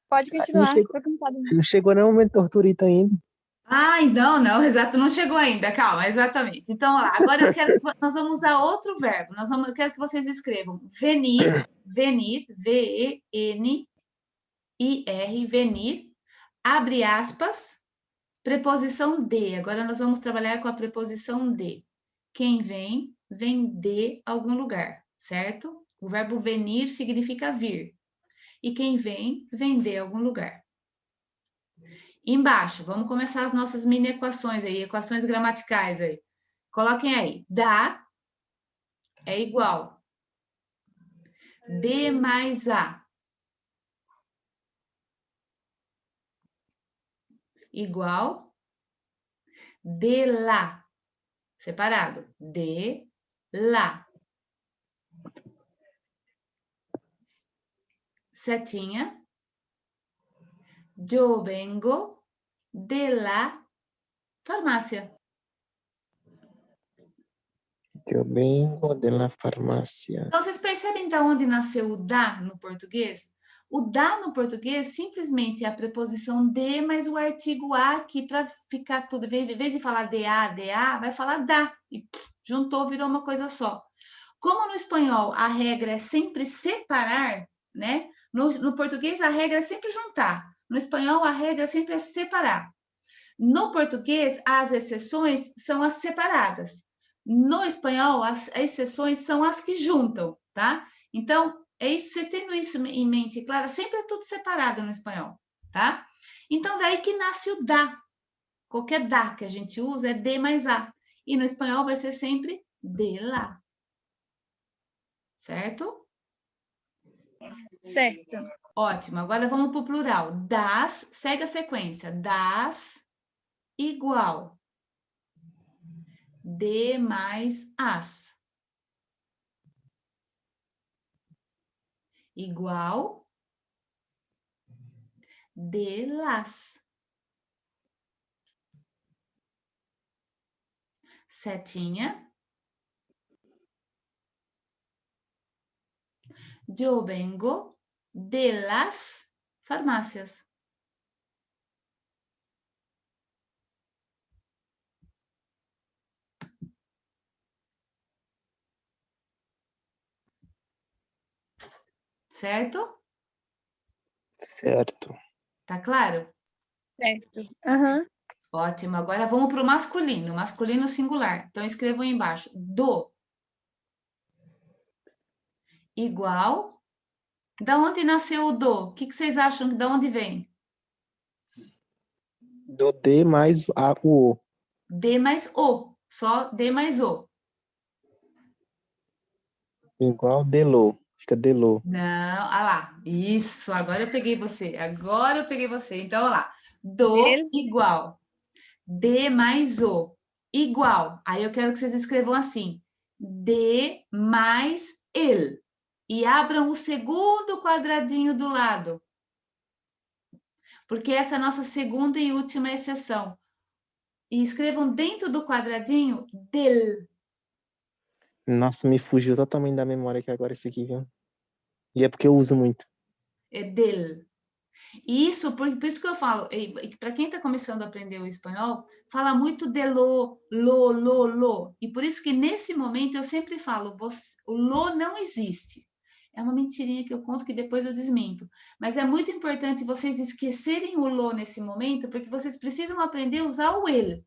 Pode continuar. Não chegou nem o momento torturita ainda. Ah, então não, exato, não chegou ainda, calma, exatamente. Então, lá, agora eu quero que nós vamos usar outro verbo. Eu quero que vocês escrevam venir, V-E-N-I-R, venir, abre aspas, preposição de. Agora nós vamos trabalhar com a preposição de. Quem vem, vem de algum lugar, certo? O verbo venir significa vir. E quem vem, vem de algum lugar. Embaixo, vamos começar as nossas mini equações aí, equações gramaticais aí. Coloquem aí, da é igual de mais a igual de lá, separado, de lá. Setinha, yo vengo de la farmácia. Eu vengo de la farmácia. Então, vocês percebem de onde nasceu o da no português? O da no português simplesmente é a preposição de, mais o artigo a aqui para ficar tudo. Em vez de falar da, vai falar da. E juntou, virou uma coisa só. Como no espanhol a regra é sempre separar, né? No português a regra é sempre juntar. No espanhol a regra sempre é separar. No português, as exceções são as separadas. No espanhol, as exceções são as que juntam, tá? Então, é isso, vocês tendo isso em mente, claro, sempre é tudo separado no espanhol, tá? Então, daí que nasce o da. Qualquer da que a gente usa é de mais a. E no espanhol vai ser sempre de lá. Certo? Certo. Ótimo. Agora vamos para o plural. Das, segue a sequência. Das igual. De mais as. Igual. De las. Setinha. Yo vengo de las farmácias. Certo? Certo. Tá claro? Certo. Aham. Ótimo. Agora vamos para o masculino. Masculino singular. Então, escrevam aí embaixo. Do. Igual. Da onde nasceu o do? O que vocês acham que da onde vem? Do D mais o O. D mais o. Só D mais o. Igual Delô. Fica Delô. Não, ah lá. Isso, agora eu peguei você. Agora eu peguei você. Então, olha lá. Do Del. igual. D mais o. Igual. Aí eu quero que vocês escrevam assim. D mais el. E abram o segundo quadradinho do lado. Porque essa é a nossa segunda e última exceção. E escrevam dentro do quadradinho del. Nossa, me fugiu totalmente da memória aqui agora esse aqui, viu? E é porque eu uso muito. É del. E isso, por isso que eu falo, para quem está começando a aprender o espanhol, fala muito de lo. E por isso que nesse momento eu sempre falo, o lo não existe. É uma mentirinha que eu conto que depois eu desminto. Mas é muito importante vocês esquecerem o lo nesse momento, porque vocês precisam aprender a usar o ele.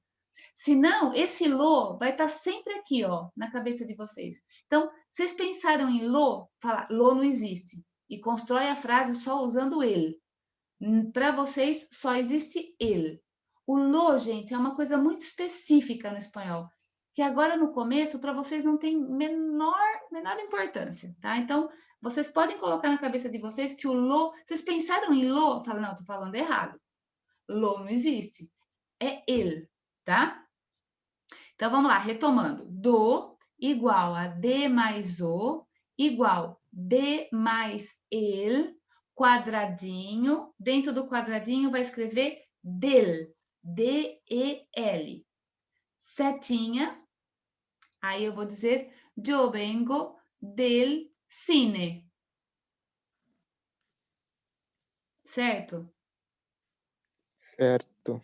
Senão, esse lo vai estar sempre aqui, ó, na cabeça de vocês. Então, vocês pensaram em lo, fala, lo não existe. E constrói a frase só usando ele. Para vocês, só existe ele. O lo, gente, é uma coisa muito específica no espanhol, que agora no começo, para vocês, não tem menor importância, tá? Então, vocês podem colocar na cabeça de vocês que o lo... Vocês pensaram em lo? Fala, não, tô falando errado. Lo não existe. É ele, tá? Então, vamos lá, retomando. Do igual a D mais O, igual D mais el, quadradinho. Dentro do quadradinho vai escrever del, D-E-L. Setinha. Aí eu vou dizer, yo vengo del cine. Certo? Certo.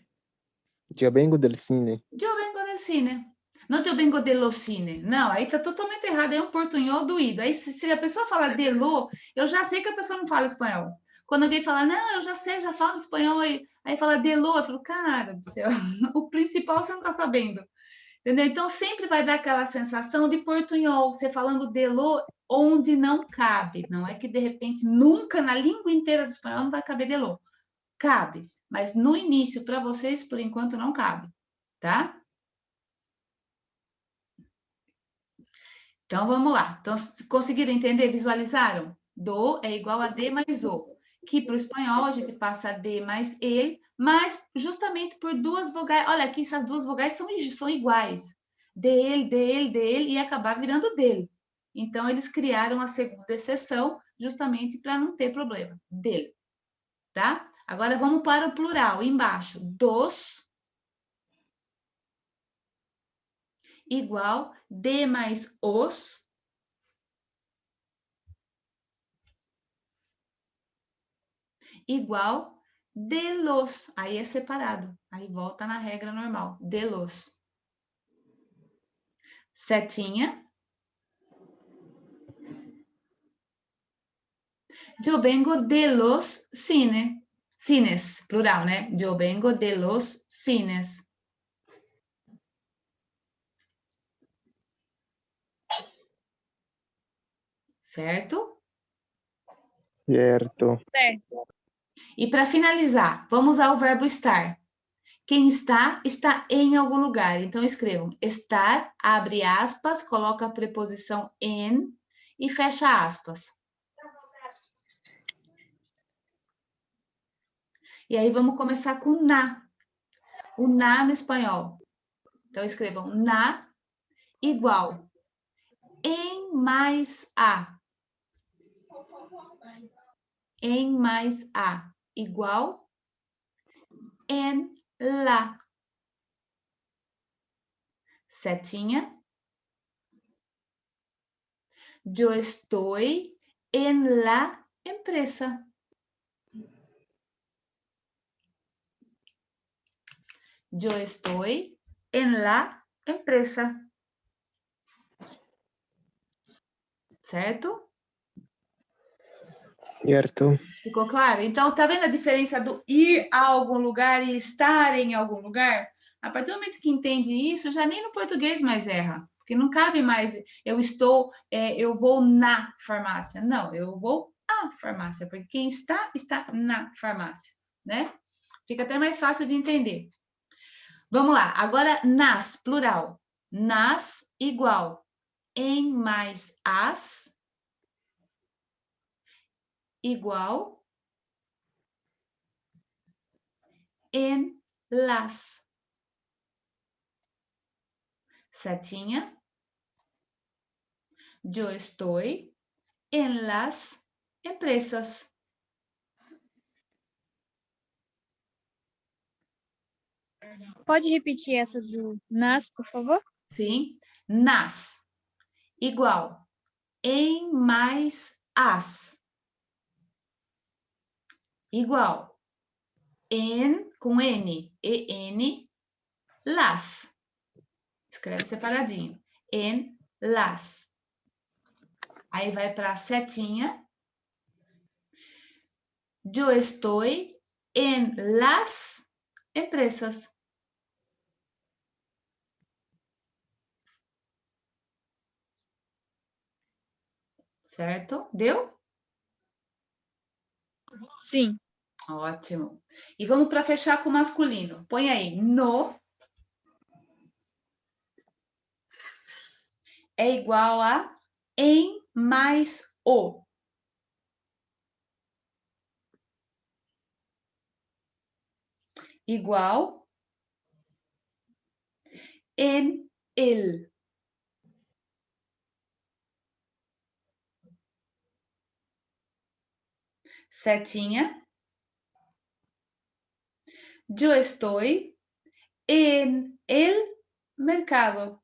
Yo vengo del cine. Yo vengo del cine. Não eu vengo de lo cine. Não, aí tá totalmente errado. É um portunhol doído. Aí se a pessoa fala de lo, eu já sei que a pessoa não fala espanhol. Quando alguém fala, não, eu já sei, já falo espanhol, aí fala de lo, eu falo, cara do céu, o principal você não tá sabendo. Entendeu? Então sempre vai dar aquela sensação de portunhol, você falando de lo onde não cabe. Não é que de repente nunca na língua inteira do espanhol não vai caber de lo. Cabe, mas no início para vocês por enquanto não cabe, tá? Então, vamos lá. Então, conseguiram entender? Visualizaram? Do é igual a D mais O. Que para o espanhol a gente passa D mais ele, mas justamente por duas vogais. Olha, aqui essas duas vogais são iguais. De ele, e acabar virando dele. Então, eles criaram a segunda exceção justamente para não ter problema. Dele. Tá? Agora, vamos para o plural. Embaixo, dos igual D mais os igual de los. Aí é separado. Aí volta na regra normal. De los. Setinha. Yo vengo de los cines, plural, né? Yo vengo de los cines. Certo? Certo. Certo. E para finalizar, vamos ao verbo estar. Quem está, está em algum lugar. Então, escrevam estar, abre aspas, coloca a preposição en e fecha aspas. E aí vamos começar com na. O na no espanhol. Então, escrevam na igual em mais a. Em mais a igual en la. Setinha. Yo estoy en la empresa. Yo estoy en la empresa. Certo? Certo. Ficou claro? Então, tá vendo a diferença do ir a algum lugar e estar em algum lugar? A partir do momento que entende isso, já nem no português mais erra. Porque não cabe mais, eu vou na farmácia. Não, eu vou à farmácia, porque quem está na farmácia, né? Fica até mais fácil de entender. Vamos lá, agora nas, plural. Nas igual em mais as igual en las. Setinha. Yo estoy en las empresas. Pode repetir essa do nas, por favor? Sim. Nas. Igual. Em mais as. Igual. En, com N. E-N. Las. Escreve separadinho. En las. Aí vai para a setinha. Yo estoy en las empresas. Certo? Deu? Sim. Ótimo. E vamos para fechar com o masculino. Põe aí, no é igual a em mais o. Igual en el. Setinha. Yo estoy en el mercado.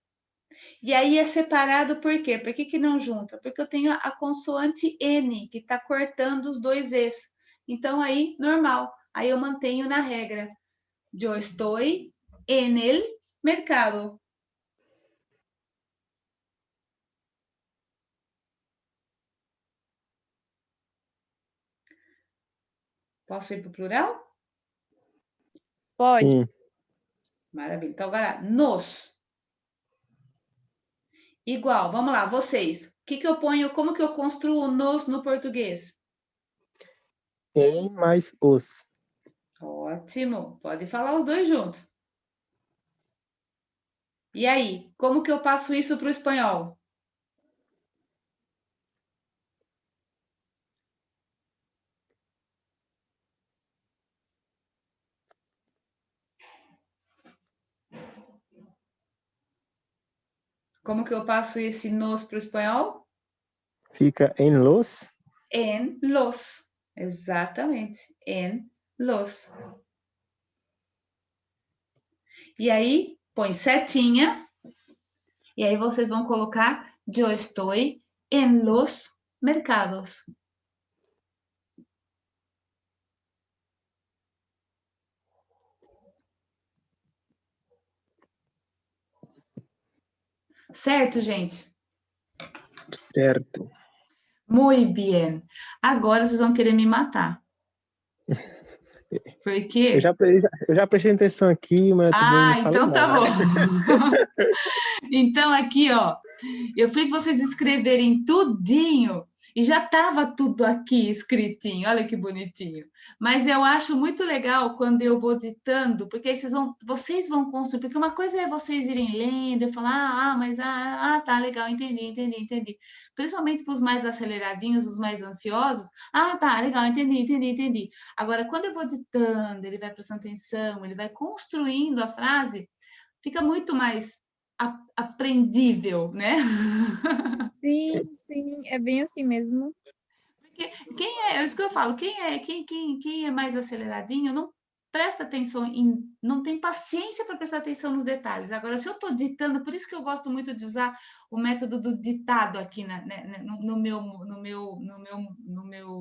E aí é separado por quê? Por que não junta? Porque eu tenho a consoante N, que está cortando os dois Es. Então, aí, normal. Aí eu mantenho na regra. Yo estoy en el mercado. Posso ir para o plural? Pode. Sim. Maravilha. Então, agora, nos. Igual, vamos lá, vocês. O que eu ponho, como que eu construo nos no português? Em mais os. Ótimo. Pode falar os dois juntos. E aí, como que eu passo isso para o espanhol? Como que eu passo esse nos para o espanhol? Fica em los. En los. Exatamente. En los. E aí, põe setinha. E aí, vocês vão colocar yo estoy en los mercados. Certo, gente? Certo. Muito bem. Agora vocês vão querer me matar. Por quê? Eu já prestei atenção aqui, mas eu também não falei então tá nada. bom. Então aqui, ó, Eu fiz vocês escreverem tudinho e já estava tudo aqui escritinho. Olha que bonitinho. Mas eu acho muito legal quando eu vou ditando, porque aí vocês vão construir. Porque uma coisa é vocês irem lendo e falar, tá, legal, entendi. Principalmente para os mais aceleradinhos, os mais ansiosos. Ah, tá, legal, entendi. Agora, quando eu vou ditando, ele vai prestando atenção, ele vai construindo a frase, fica muito mais aprendível, né? Sim, é bem assim mesmo. Porque é isso que eu falo, quem é mais aceleradinho não presta atenção não tem paciência para prestar atenção nos detalhes. Agora, se eu estou ditando, por isso que eu gosto muito de usar o método do ditado aqui no meu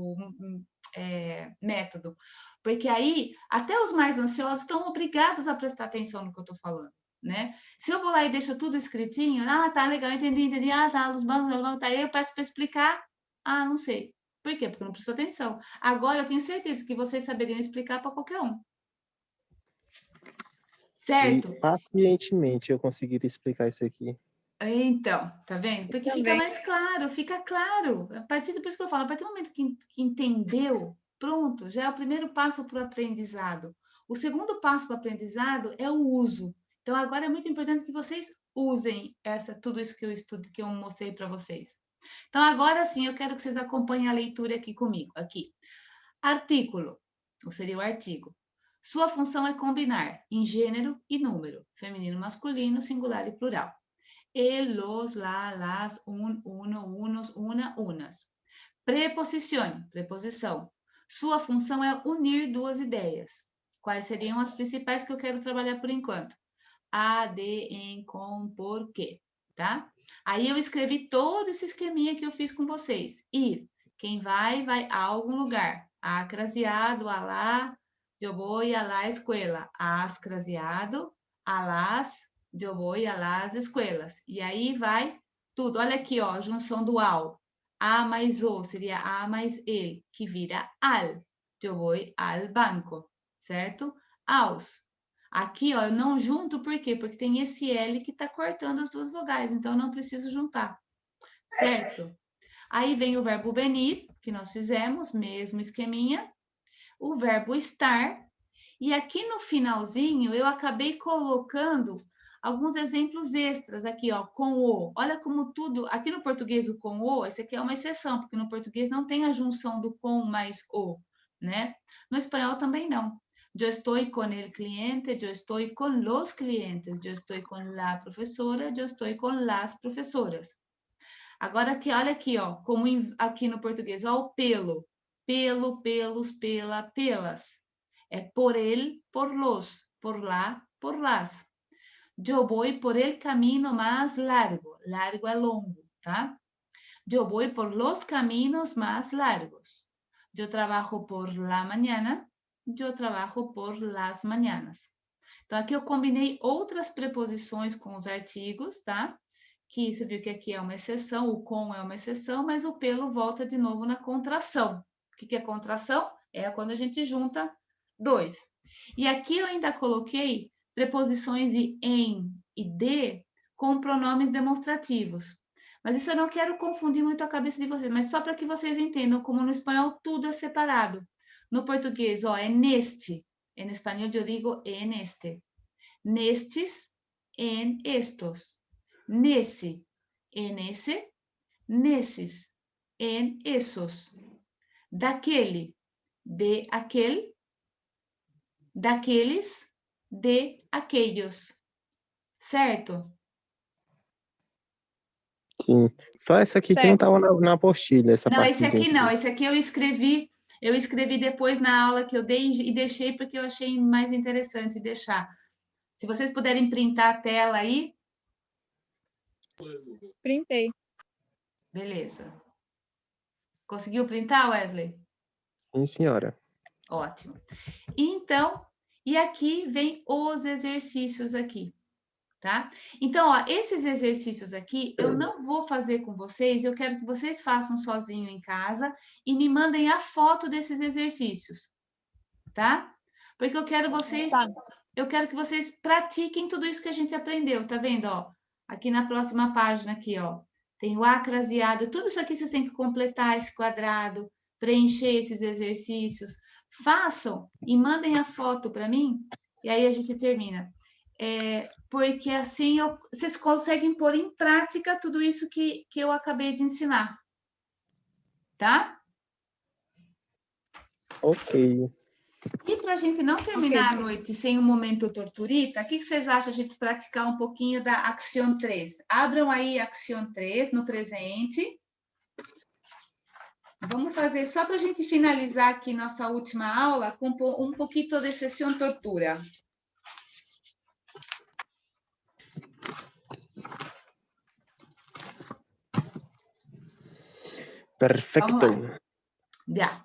método, porque aí até os mais ansiosos estão obrigados a prestar atenção no que eu estou falando. Né? Se eu vou lá e deixo tudo escritinho, tá, legal, entendi, tá, os bancos, tá, aí eu peço para explicar, não sei. Por quê? Porque eu não prestou atenção. Agora eu tenho certeza que vocês saberiam explicar para qualquer um. Certo? E pacientemente eu conseguiria explicar isso aqui. Então, tá vendo? Porque fica mais claro, fica claro. Por isso que eu falo, a partir do momento que entendeu, pronto, já é o primeiro passo para o aprendizado. O segundo passo para o aprendizado é o uso. Então, agora é muito importante que vocês usem tudo isso que eu mostrei para vocês. Então, agora sim, eu quero que vocês acompanhem a leitura aqui comigo. Aqui. Artículo, ou seria o artigo. Sua função é combinar em gênero e número, feminino, masculino, singular e plural. El, los, la, las, un, uno, unos, una, unas. Preposição, preposição. Sua função é unir duas ideias. Quais seriam as principais que eu quero trabalhar por enquanto? A, de, em, com, por, quê, tá? Aí eu escrevi todo esse esqueminha que eu fiz com vocês. Ir, quem vai a algum lugar. A craseado, a lá, eu vou a la escuela. As craseado, a las, eu vou a las escuelas. E aí vai tudo. Olha aqui, ó, junção do ao. A mais o seria a mais ele, que vira al. Eu vou al banco, certo? Aos. Aqui, ó, eu não junto, por quê? Porque tem esse L que está cortando as duas vogais, então eu não preciso juntar, certo? Aí vem o verbo venir, que nós fizemos, mesmo esqueminha, o verbo estar, e aqui no finalzinho eu acabei colocando alguns exemplos extras aqui, ó, com o. Olha como tudo, aqui no português o com o, esse aqui é uma exceção, porque no português não tem a junção do com mais o, né? No espanhol também não. Eu estou com el cliente, eu estou com los clientes, eu estou com la professora, eu estou com las professoras. Agora aqui, olha aqui, ó, como aqui no português, ó, o pelo. Pelo, pelos, pela, pelas. É por ele, por los, por lá, por las. Eu vou por el camino más largo. Largo é longo, tá? Eu vou por los caminos más largos. Eu trabalho por la mañana. Eu trabalho por las mañanas. Então, aqui eu combinei outras preposições com os artigos, tá? Que você viu que aqui é uma exceção, o com é uma exceção, mas o pelo volta de novo na contração. O que é contração? É quando a gente junta dois. E aqui eu ainda coloquei preposições de em e de com pronomes demonstrativos. Mas isso eu não quero confundir muito a cabeça de vocês, mas só para que vocês entendam como no espanhol tudo é separado. No português, ó, é neste. Em espanhol eu digo en este. Nestes, en estos. Nesse, en esse. Nesses, en esos. Daquele, de aquel. Daqueles, de aquellos. Certo? Sim. Só essa aqui que não estava na apostila, essa Não, esse aqui não. partezinha. Esse aqui eu escrevi depois na aula que eu dei e deixei porque eu achei mais interessante deixar. Se vocês puderem printar a tela aí. Printei. Beleza. Conseguiu printar, Wesley? Sim, senhora. Ótimo. Então, e aqui vem os exercícios aqui, tá? Então, ó, esses exercícios aqui eu não vou fazer com vocês, eu quero que vocês façam sozinho em casa e me mandem a foto desses exercícios, tá? Porque eu quero que vocês pratiquem tudo isso que a gente aprendeu, tá vendo, ó? Aqui na próxima página, aqui, ó, tem o acraseado. Tudo isso aqui vocês têm que completar esse quadrado, preencher esses exercícios. Façam e mandem a foto para mim, e aí a gente termina. Porque assim vocês conseguem pôr em prática tudo isso que eu acabei de ensinar. Tá? Ok. E para a gente não terminar a noite sem o momento torturita, o que vocês acham de a gente praticar um pouquinho da Action 3? Abram aí Action 3 no presente. Vamos fazer, só para a gente finalizar aqui nossa última aula, com um pouquinho de sessão tortura. Perfeito.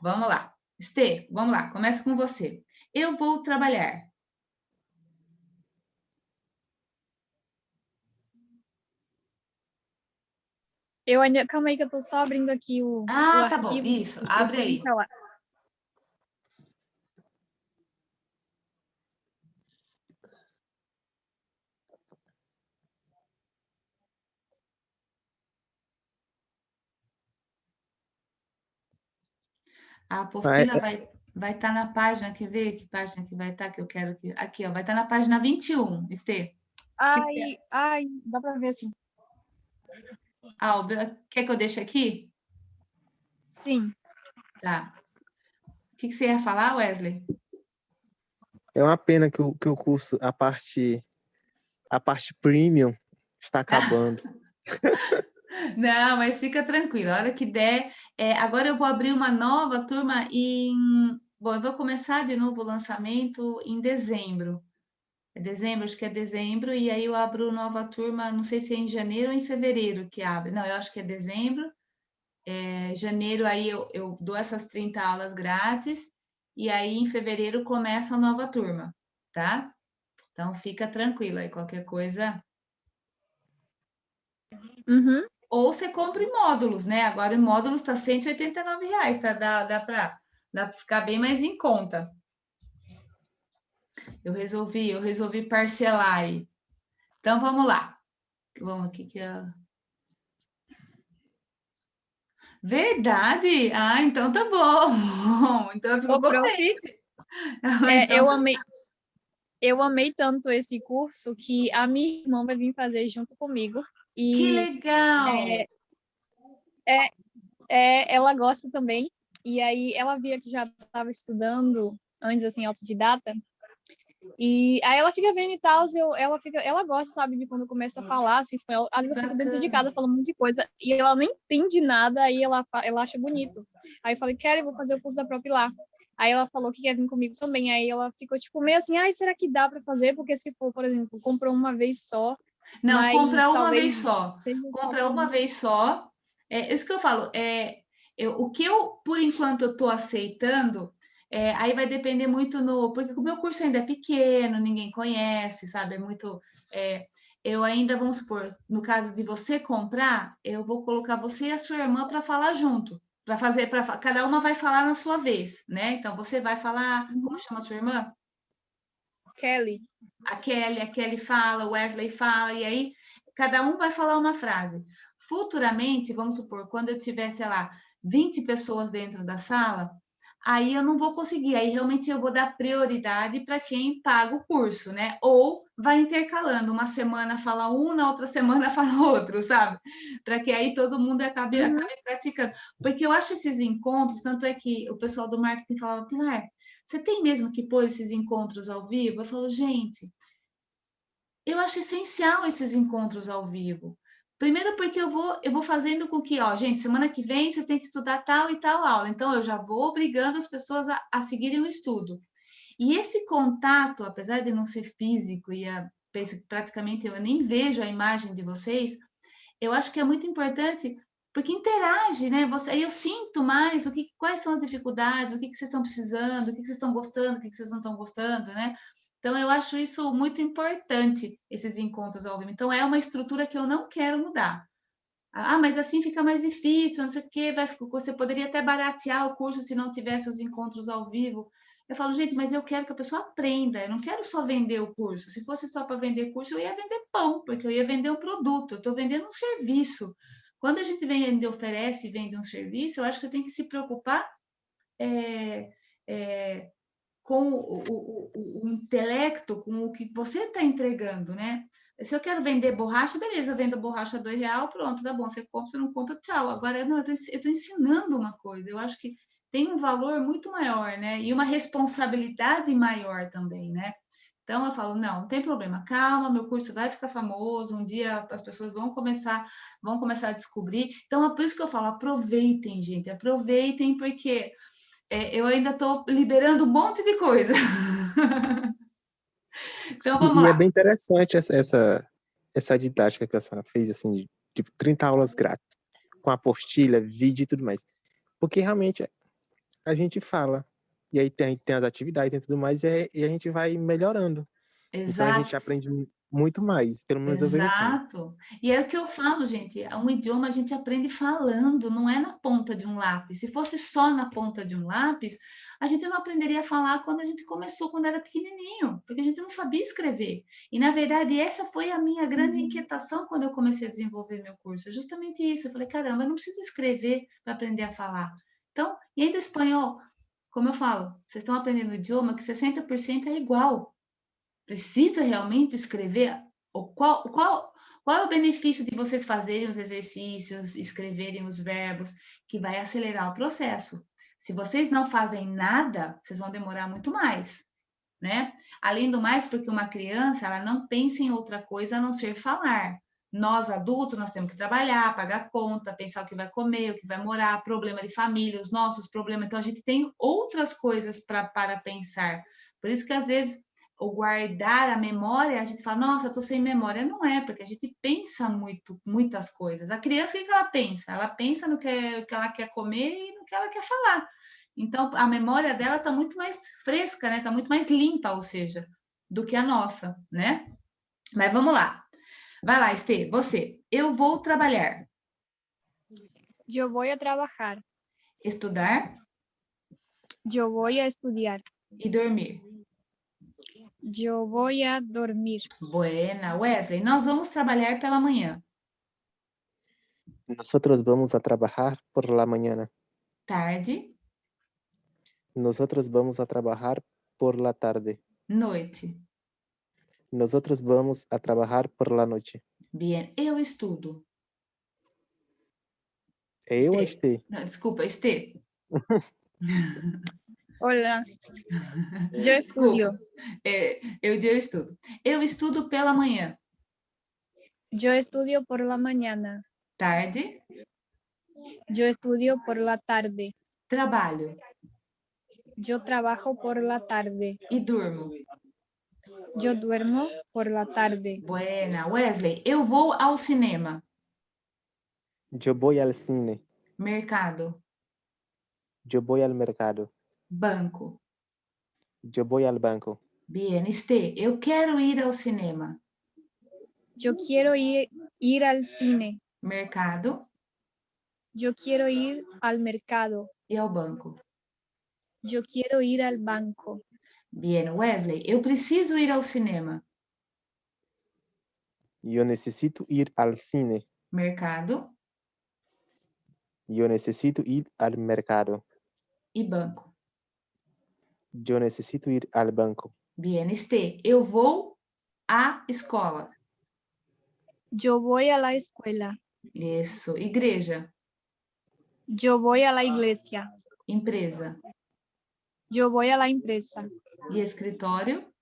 Vamos lá. Estê, vamos lá, começa com você. Eu vou trabalhar. Eu ainda... Calma aí que eu tô só abrindo aqui o tá bom, arquivo. isso, abre aí. A apostila vai estar na página, quer ver que página que vai estar, que eu quero que... Aqui, ó, vai estar na página 21, Estê. Ai, dá para ver assim. Quer que eu deixe aqui? Sim. Tá. O que você ia falar, Wesley? É uma pena que o curso, a parte premium está acabando. Não, mas fica tranquilo, a hora que der. Agora eu vou abrir uma nova turma Bom, eu vou começar de novo o lançamento em dezembro. É dezembro, acho que é dezembro, e aí eu abro nova turma, não sei se é em janeiro ou em fevereiro que abre. Não, eu acho que é dezembro. Janeiro, aí eu dou essas 30 aulas grátis, e aí em fevereiro começa a nova turma, tá? Então fica tranquilo aí, qualquer coisa. Uhum. Ou você compra em módulos, né? Agora em módulos está R$189, tá? Dá para ficar bem mais em conta. Eu resolvi parcelar aí. Então vamos lá. Vamos aqui que é. Verdade? Então tá bom. Então eu fico contente. Eu amei tanto esse curso que a minha irmã vai vir fazer junto comigo. E que legal! Ela gosta também. E aí ela via que já estava estudando antes, assim, autodidata. E aí ela fica vendo e tal, ela gosta, sabe, de quando começa a falar assim, espanhol. Às vezes eu fico dentro de casa falando um monte de coisa e ela não entende nada, aí ela acha bonito. Aí eu falei, Kelly, vou fazer o curso da própria lá. Aí ela falou que quer vir comigo também. Aí ela ficou tipo meio assim, será que dá para fazer? Porque se for, por exemplo, comprou uma vez só. Não, compra uma vez só. Compra uma vez só. Isso que eu falo. O que eu, por enquanto, eu estou aceitando. Aí vai depender muito porque o meu curso ainda é pequeno, ninguém conhece, sabe? É muito. Eu ainda, vamos supor, no caso de você comprar, eu vou colocar você e a sua irmã para falar junto, cada uma vai falar na sua vez, né? Então você vai falar, como chama a sua irmã? Kelly. A Kelly fala, o Wesley fala, e aí cada um vai falar uma frase. Futuramente, vamos supor, quando eu tiver, sei lá, 20 pessoas dentro da sala, aí eu não vou conseguir, aí realmente eu vou dar prioridade para quem paga o curso, né? Ou vai intercalando, uma semana fala um, na outra semana fala outro, sabe? Para que aí todo mundo acabe praticando. Porque eu acho esses encontros, tanto é que o pessoal do marketing falava, Pilar, você tem mesmo que pôr esses encontros ao vivo? Eu falo, gente, eu acho essencial esses encontros ao vivo. Primeiro porque eu vou fazendo com que, gente, semana que vem vocês têm que estudar tal e tal aula. Então, eu já vou obrigando as pessoas a seguirem o estudo. E esse contato, apesar de não ser físico e praticamente eu nem vejo a imagem de vocês, eu acho que é muito importante porque interage, né? Aí eu sinto mais quais são as dificuldades, o que vocês estão precisando, o que vocês estão gostando, o que vocês não estão gostando, né? Então, eu acho isso muito importante, esses encontros ao vivo. Então, é uma estrutura que eu não quero mudar. Mas assim fica mais difícil, não sei o quê, você poderia até baratear o curso se não tivesse os encontros ao vivo. Eu falo, gente, mas eu quero que a pessoa aprenda, eu não quero só vender o curso. Se fosse só para vender curso, eu ia vender pão, porque eu ia vender um produto, eu estou vendendo um serviço. Quando a gente vende, oferece e vende um serviço, eu acho que você tem que se preocupar com o intelecto, com o que você está entregando, né? Se eu quero vender borracha, beleza, eu vendo a borracha R$2, pronto, tá bom, você compra, você não compra, tchau. Agora, não, eu estou ensinando uma coisa, eu acho que tem um valor muito maior, né? E uma responsabilidade maior também, né? Então, eu falo, não tem problema, calma, meu curso vai ficar famoso, um dia as pessoas vão começar a descobrir. Então, é por isso que eu falo, aproveitem, gente, aproveitem, porque eu ainda estou liberando um monte de coisa. Então, vamos E é lá. bem interessante essa didática que a senhora fez, assim, de tipo 30 aulas grátis, com apostila, vídeo e tudo mais. Porque realmente a gente fala, e aí tem as atividades e tudo mais, e a gente vai melhorando. Então a Exato. gente aprende muito mais, pelo menos eu vejo assim. Exato. E é o que eu falo, gente, um idioma a gente aprende falando, não é na ponta de um lápis. Se fosse só na ponta de um lápis, a gente não aprenderia a falar quando a gente começou, quando era pequenininho, porque a gente não sabia escrever. E, na verdade, essa foi a minha grande inquietação quando eu comecei a desenvolver meu curso, justamente isso. Eu falei, caramba, eu não preciso escrever para aprender a falar. Então, e ainda o espanhol, como eu falo, vocês estão aprendendo um idioma que 60% é igual. Precisa realmente escrever? Qual é o benefício de vocês fazerem os exercícios, escreverem os verbos, que vai acelerar o processo? Se vocês não fazem nada, vocês vão demorar muito mais, né? Além do mais, porque uma criança, ela não pensa em outra coisa a não ser falar. Nós, adultos, nós temos que trabalhar, pagar conta, pensar o que vai comer, o que vai morar, problema de família, os nossos problemas. Então, a gente tem outras coisas para pensar. Por isso que, às vezes, o guardar a memória, a gente fala, nossa, eu tô sem memória. Não é, porque a gente pensa muitas coisas. A criança, o que ela pensa? Ela pensa no que ela quer comer e no que ela quer falar. Então, a memória dela está muito mais fresca, né? Está muito mais limpa, ou seja, do que a nossa, né? Mas vamos lá. Vai lá, Estê, você. Eu vou trabalhar. Yo voy a trabajar. Estudar Yo voy a estudiar. e dormir. Yo voy a dormir. Buena, Wesley. Nós vamos trabalhar pela manhã. Nosotros vamos a trabajar por la mañana. Tarde, Nosotros vamos a trabajar por la tarde. noite. Nosotros vamos a trabajar por la noche. Bien, eu estudo. Eu ou Estê? Não, desculpa, Estê. Hola. Yo Desculpa. estudio. Eu estudo. Eu estudo pela manhã. Yo estudio por la mañana. Tarde, Yo estudio por la tarde. trabalho Yo trabajo por la tarde. e durmo. Yo duermo por la tarde. Buena, Wesley. Eu vou ao cinema. Yo voy al cine. Mercado, Yo voy al mercado. banco. Yo voy al banco. Bien, Estê, eu quero ir ao cinema. Yo quiero ir al cine. Mercado Yo quiero ir al mercado. e ao banco. Yo quiero ir al banco. Bien, Wesley, eu preciso ir ao cinema. Yo necesito ir al cine. Mercado Yo necesito ir al mercado. e banco. Yo necesito ir al banco. Bien, Estê, eu vou à escola. Yo voy a la escuela. Isso. Igreja, Yo voy a la iglesia. empresa Yo voy a la empresa. e escritório.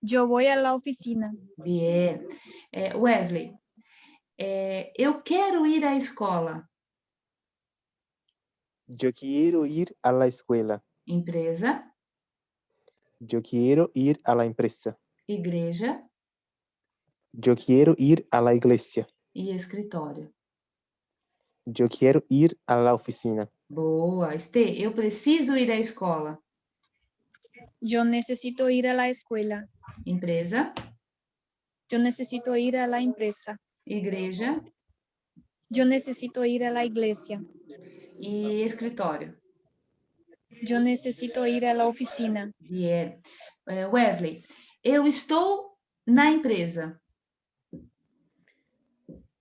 Yo voy a la oficina. Bien. Wesley, eu quero ir à escola. Yo quiero ir a la escuela. Empresa, Yo quiero ir a la empresa. igreja Yo quiero ir a la iglesia. e escritório. Yo quiero ir a la oficina. Boa. Estê, eu preciso ir à escola. Yo necesito ir a la escuela. Empresa, Yo necesito ir a la empresa. igreja Yo necesito ir a la iglesia. e escritório. Yo necesito ir a la oficina. Bien. Wesley, eu estou na empresa.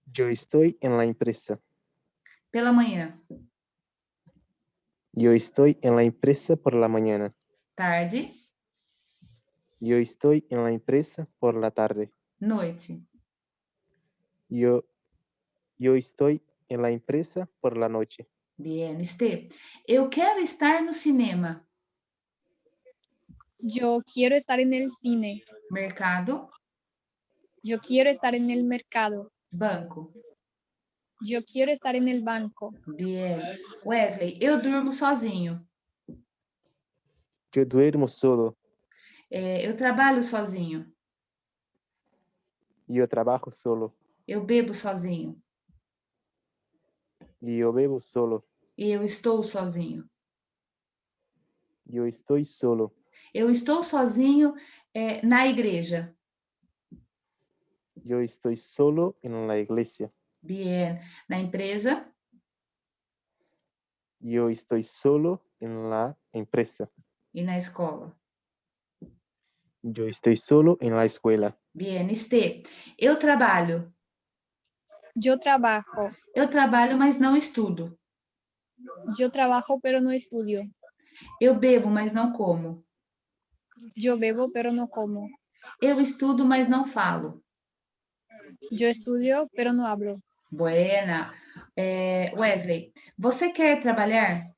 Yo estoy en la empresa. Pela manhã. Yo estoy en la empresa por la mañana. Tarde. Yo estoy en la empresa por la tarde. Noite. Yo estoy en la empresa por la noche. Bien. Estê, eu quero estar no cinema. Yo quiero estar en el cine. Mercado. Yo quiero estar en el mercado. Banco. Yo quiero estar en el banco. Bien. Wesley, eu durmo sozinho. Yo duermo solo. Eu trabalho sozinho. Yo trabajo solo. Eu bebo sozinho. Y yo bebo solo. Eu estou sozinho. Yo estoy solo. Eu estou sozinho na igreja. Yo estoy solo en la iglesia. Bien. Na empresa. Yo estoy solo en la empresa. E na escola. Yo estoy solo en la escuela. Bien. Estê, eu trabalho. Yo trabajo. Eu trabalho, mas não estudo. Yo trabajo, pero no estudio. Eu bebo, mas não como. Yo bebo, pero no como. Eu estudo, mas não falo. Yo estudio, pero no hablo. Buena. Wesley, você quer trabalhar?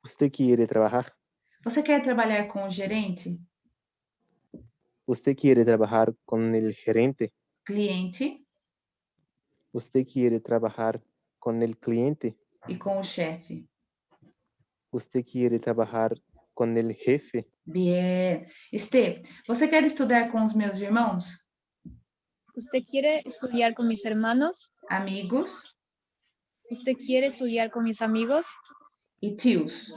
¿Usted quiere trabajar? Você quer trabalhar com o gerente? ¿Usted quiere trabajar con el gerente? Cliente ¿Usted quiere trabajar con el cliente? e com o chefe. ¿Usted quiere trabajar con el jefe? Bien. Estê, você quer estudar com os meus irmãos? ¿Usted quiere estudiar con mis hermanos? Amigos ¿Usted quiere estudiar con mis amigos? e tios.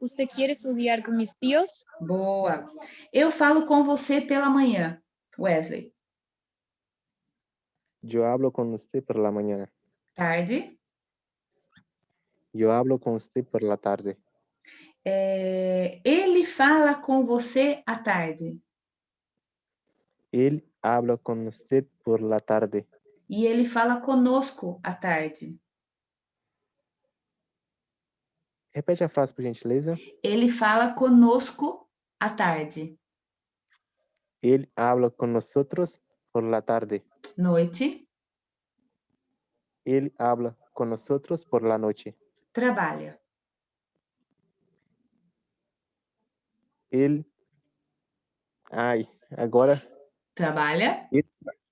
¿Usted quiere estudiar con mis tíos? Boa. Eu falo com você pela manhã, Wesley. Yo hablo con usted por la mañana. Tarde. Yo hablo con usted por la tarde. Ele fala com você à tarde. Él habla con usted por la tarde. E ele fala conosco à tarde. Repete a frase, por gentileza. Ele fala conosco à tarde. Él habla con nosotros por la tarde. Noite. Él habla con nosotros por la noche. Trabalha. Él... Ay, agora... Trabalha.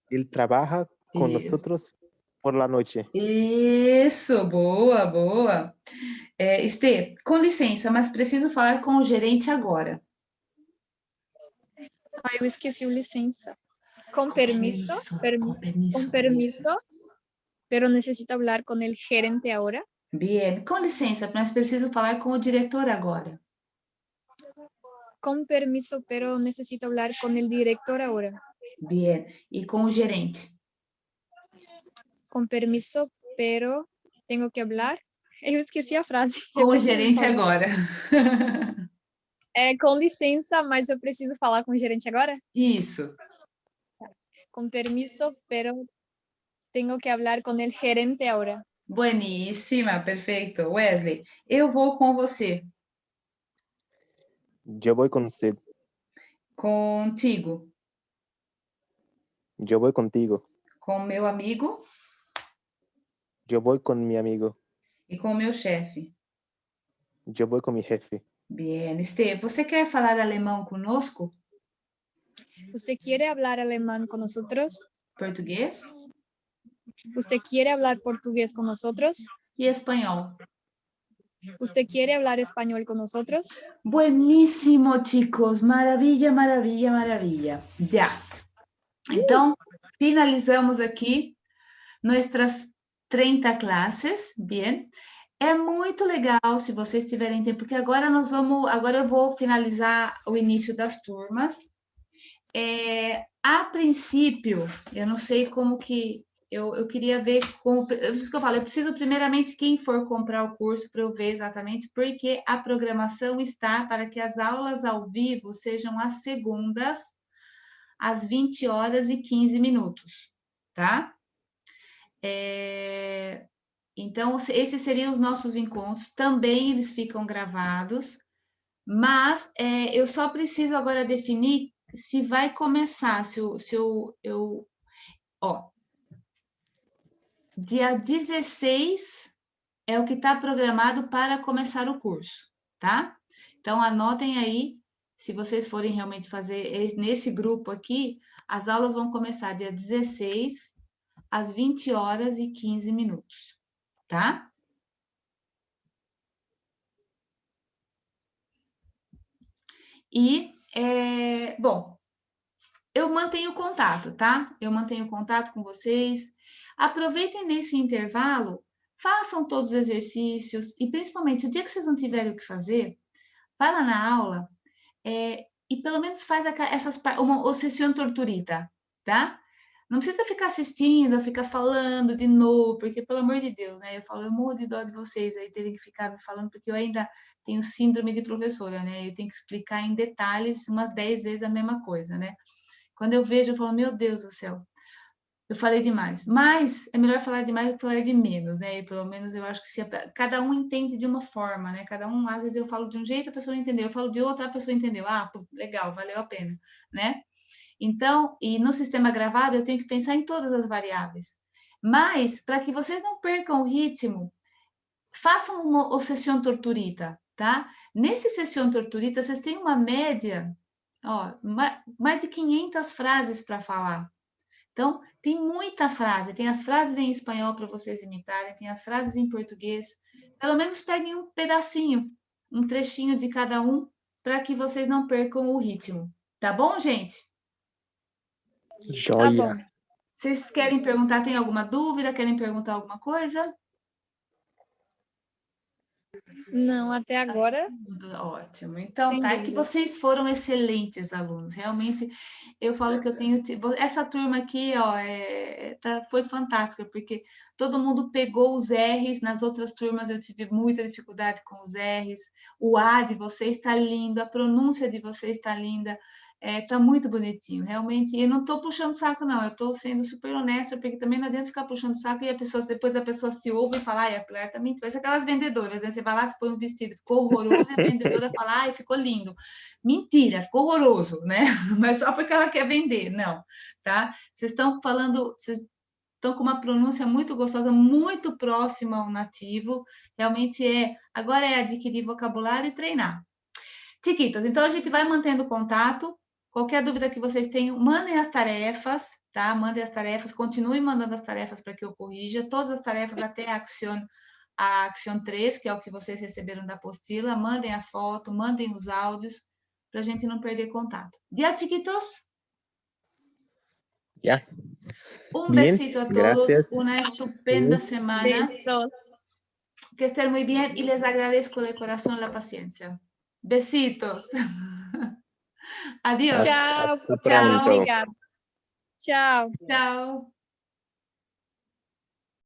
Él trabaja con Isso. nosotros por la noche. Isso, boa, boa. Estê, com licença, mas preciso falar com o gerente agora. Ay, eu esqueci o licença. Con permiso, con permiso, pero necesito hablar con el gerente ahora. Bien, com licença, mas preciso falar com o diretor agora. Con permiso, pero necesito hablar con el director ahora. Bien, e com o gerente. Con permiso, pero tengo que hablar. Eu esqueci a frase. Com o gerente agora. Com licença, mas eu preciso falar com o gerente agora? Isso. Com permiso, pero tengo que hablar con el gerente ahora. Bueníssima, perfeito. Wesley, eu vou com você. Yo voy con usted. Contigo. Yo voy contigo. Com meu amigo. Yo voy con mi amigo. E com meu chefe. Yo voy con mi jefe. Bien, Estê, você quer falar alemão conosco? ¿Usted quiere hablar alemán con nosotros? Português? ¿Usted quiere hablar portugués con nosotros? E espanhol? ¿Usted quiere hablar español con nosotros? Bueníssimo, chicos. Maravilha, maravilha, maravilha. Já. Então, finalizamos aqui nossas 30 classes, bien? É muito legal se vocês tiverem tempo, porque agora eu vou finalizar o início das turmas. A princípio, eu não sei como que eu queria ver como... Isso que eu falo, eu preciso primeiramente quem for comprar o curso para eu ver exatamente, porque a programação está para que as aulas ao vivo sejam às segundas, às 20h15, tá? Então, esses seriam os nossos encontros. Também eles ficam gravados, mas eu só preciso agora definir se vai começar, ó, dia 16 é o que está programado para começar o curso, tá? Então, anotem aí, se vocês forem realmente fazer nesse grupo aqui, as aulas vão começar dia 16, às 20h15, tá? E, bom, eu mantenho contato, tá? Eu mantenho contato com vocês. Aproveitem nesse intervalo, façam todos os exercícios e, principalmente, o dia que vocês não tiverem o que fazer, vai lá na aula e pelo menos faz uma sessão torturita, tá? Não precisa ficar assistindo, ficar falando de novo, porque, pelo amor de Deus, né? Eu morro de dó de vocês aí terem que ficar me falando, porque eu ainda tenho síndrome de professora, né? Eu tenho que explicar em detalhes umas 10 vezes a mesma coisa, né? Quando eu vejo, eu falo, meu Deus do céu, eu falei demais. Mas é melhor falar demais do que falar de menos, né? E pelo menos eu acho que cada um entende de uma forma, né? Cada um, às vezes eu falo de um jeito, a pessoa não entendeu. Eu falo de outra, a pessoa entendeu. Ah, legal, valeu a pena, né? Então, e no sistema gravado, eu tenho que pensar em todas as variáveis. Mas, para que vocês não percam o ritmo, façam uma sessão torturita, tá? Nesse sessão torturita, vocês têm uma média, ó, mais de 500 frases para falar. Então, tem muita frase. Tem as frases em espanhol para vocês imitarem, tem as frases em português. Pelo menos peguem um pedacinho, um trechinho de cada um, para que vocês não percam o ritmo. Tá bom, gente? Joia. Tá bom. Vocês querem perguntar, tem alguma dúvida? Querem perguntar alguma coisa? Não, até agora. Tudo ótimo. Então, Sem tá. É que dúvidas. vocês foram excelentes alunos. Realmente, eu falo que eu tenho. Essa turma aqui, ó, foi fantástica, porque todo mundo pegou os R's. Nas outras turmas eu tive muita dificuldade com os R's. O A de vocês está lindo, a pronúncia de vocês está linda. Tá muito bonitinho, realmente. E eu não estou puxando saco, não. Eu estou sendo super honesta, porque também não adianta ficar puxando saco e depois a pessoa se ouve e fala, ai, a Pilar também. Parece aquelas vendedoras, né? Você vai lá, você põe um vestido, ficou horroroso, e a vendedora fala, ai, ficou lindo. Mentira, ficou horroroso, né? Mas só porque ela quer vender, não, tá? Vocês estão falando, vocês estão com uma pronúncia muito gostosa, muito próxima ao nativo. Realmente agora é adquirir vocabulário e treinar. Chiquitos, então a gente vai mantendo contato. Qualquer dúvida que vocês tenham, mandem as tarefas, tá? Mandem as tarefas, continuem mandando as tarefas para que eu corrija. Todas as tarefas até a Action 3, que é o que vocês receberam da apostila. Mandem a foto, mandem os áudios, para a gente não perder contato. Dia, chiquitos? Ya. Un Bien, besito a todos, gracias. una estupenda semana. Besos. Que estén muy bien y les agradezco de corazón la paciencia. Besitos. Adiós. Tchau. Hasta Tchau. pronto. Obrigada. Tchau. Tchau.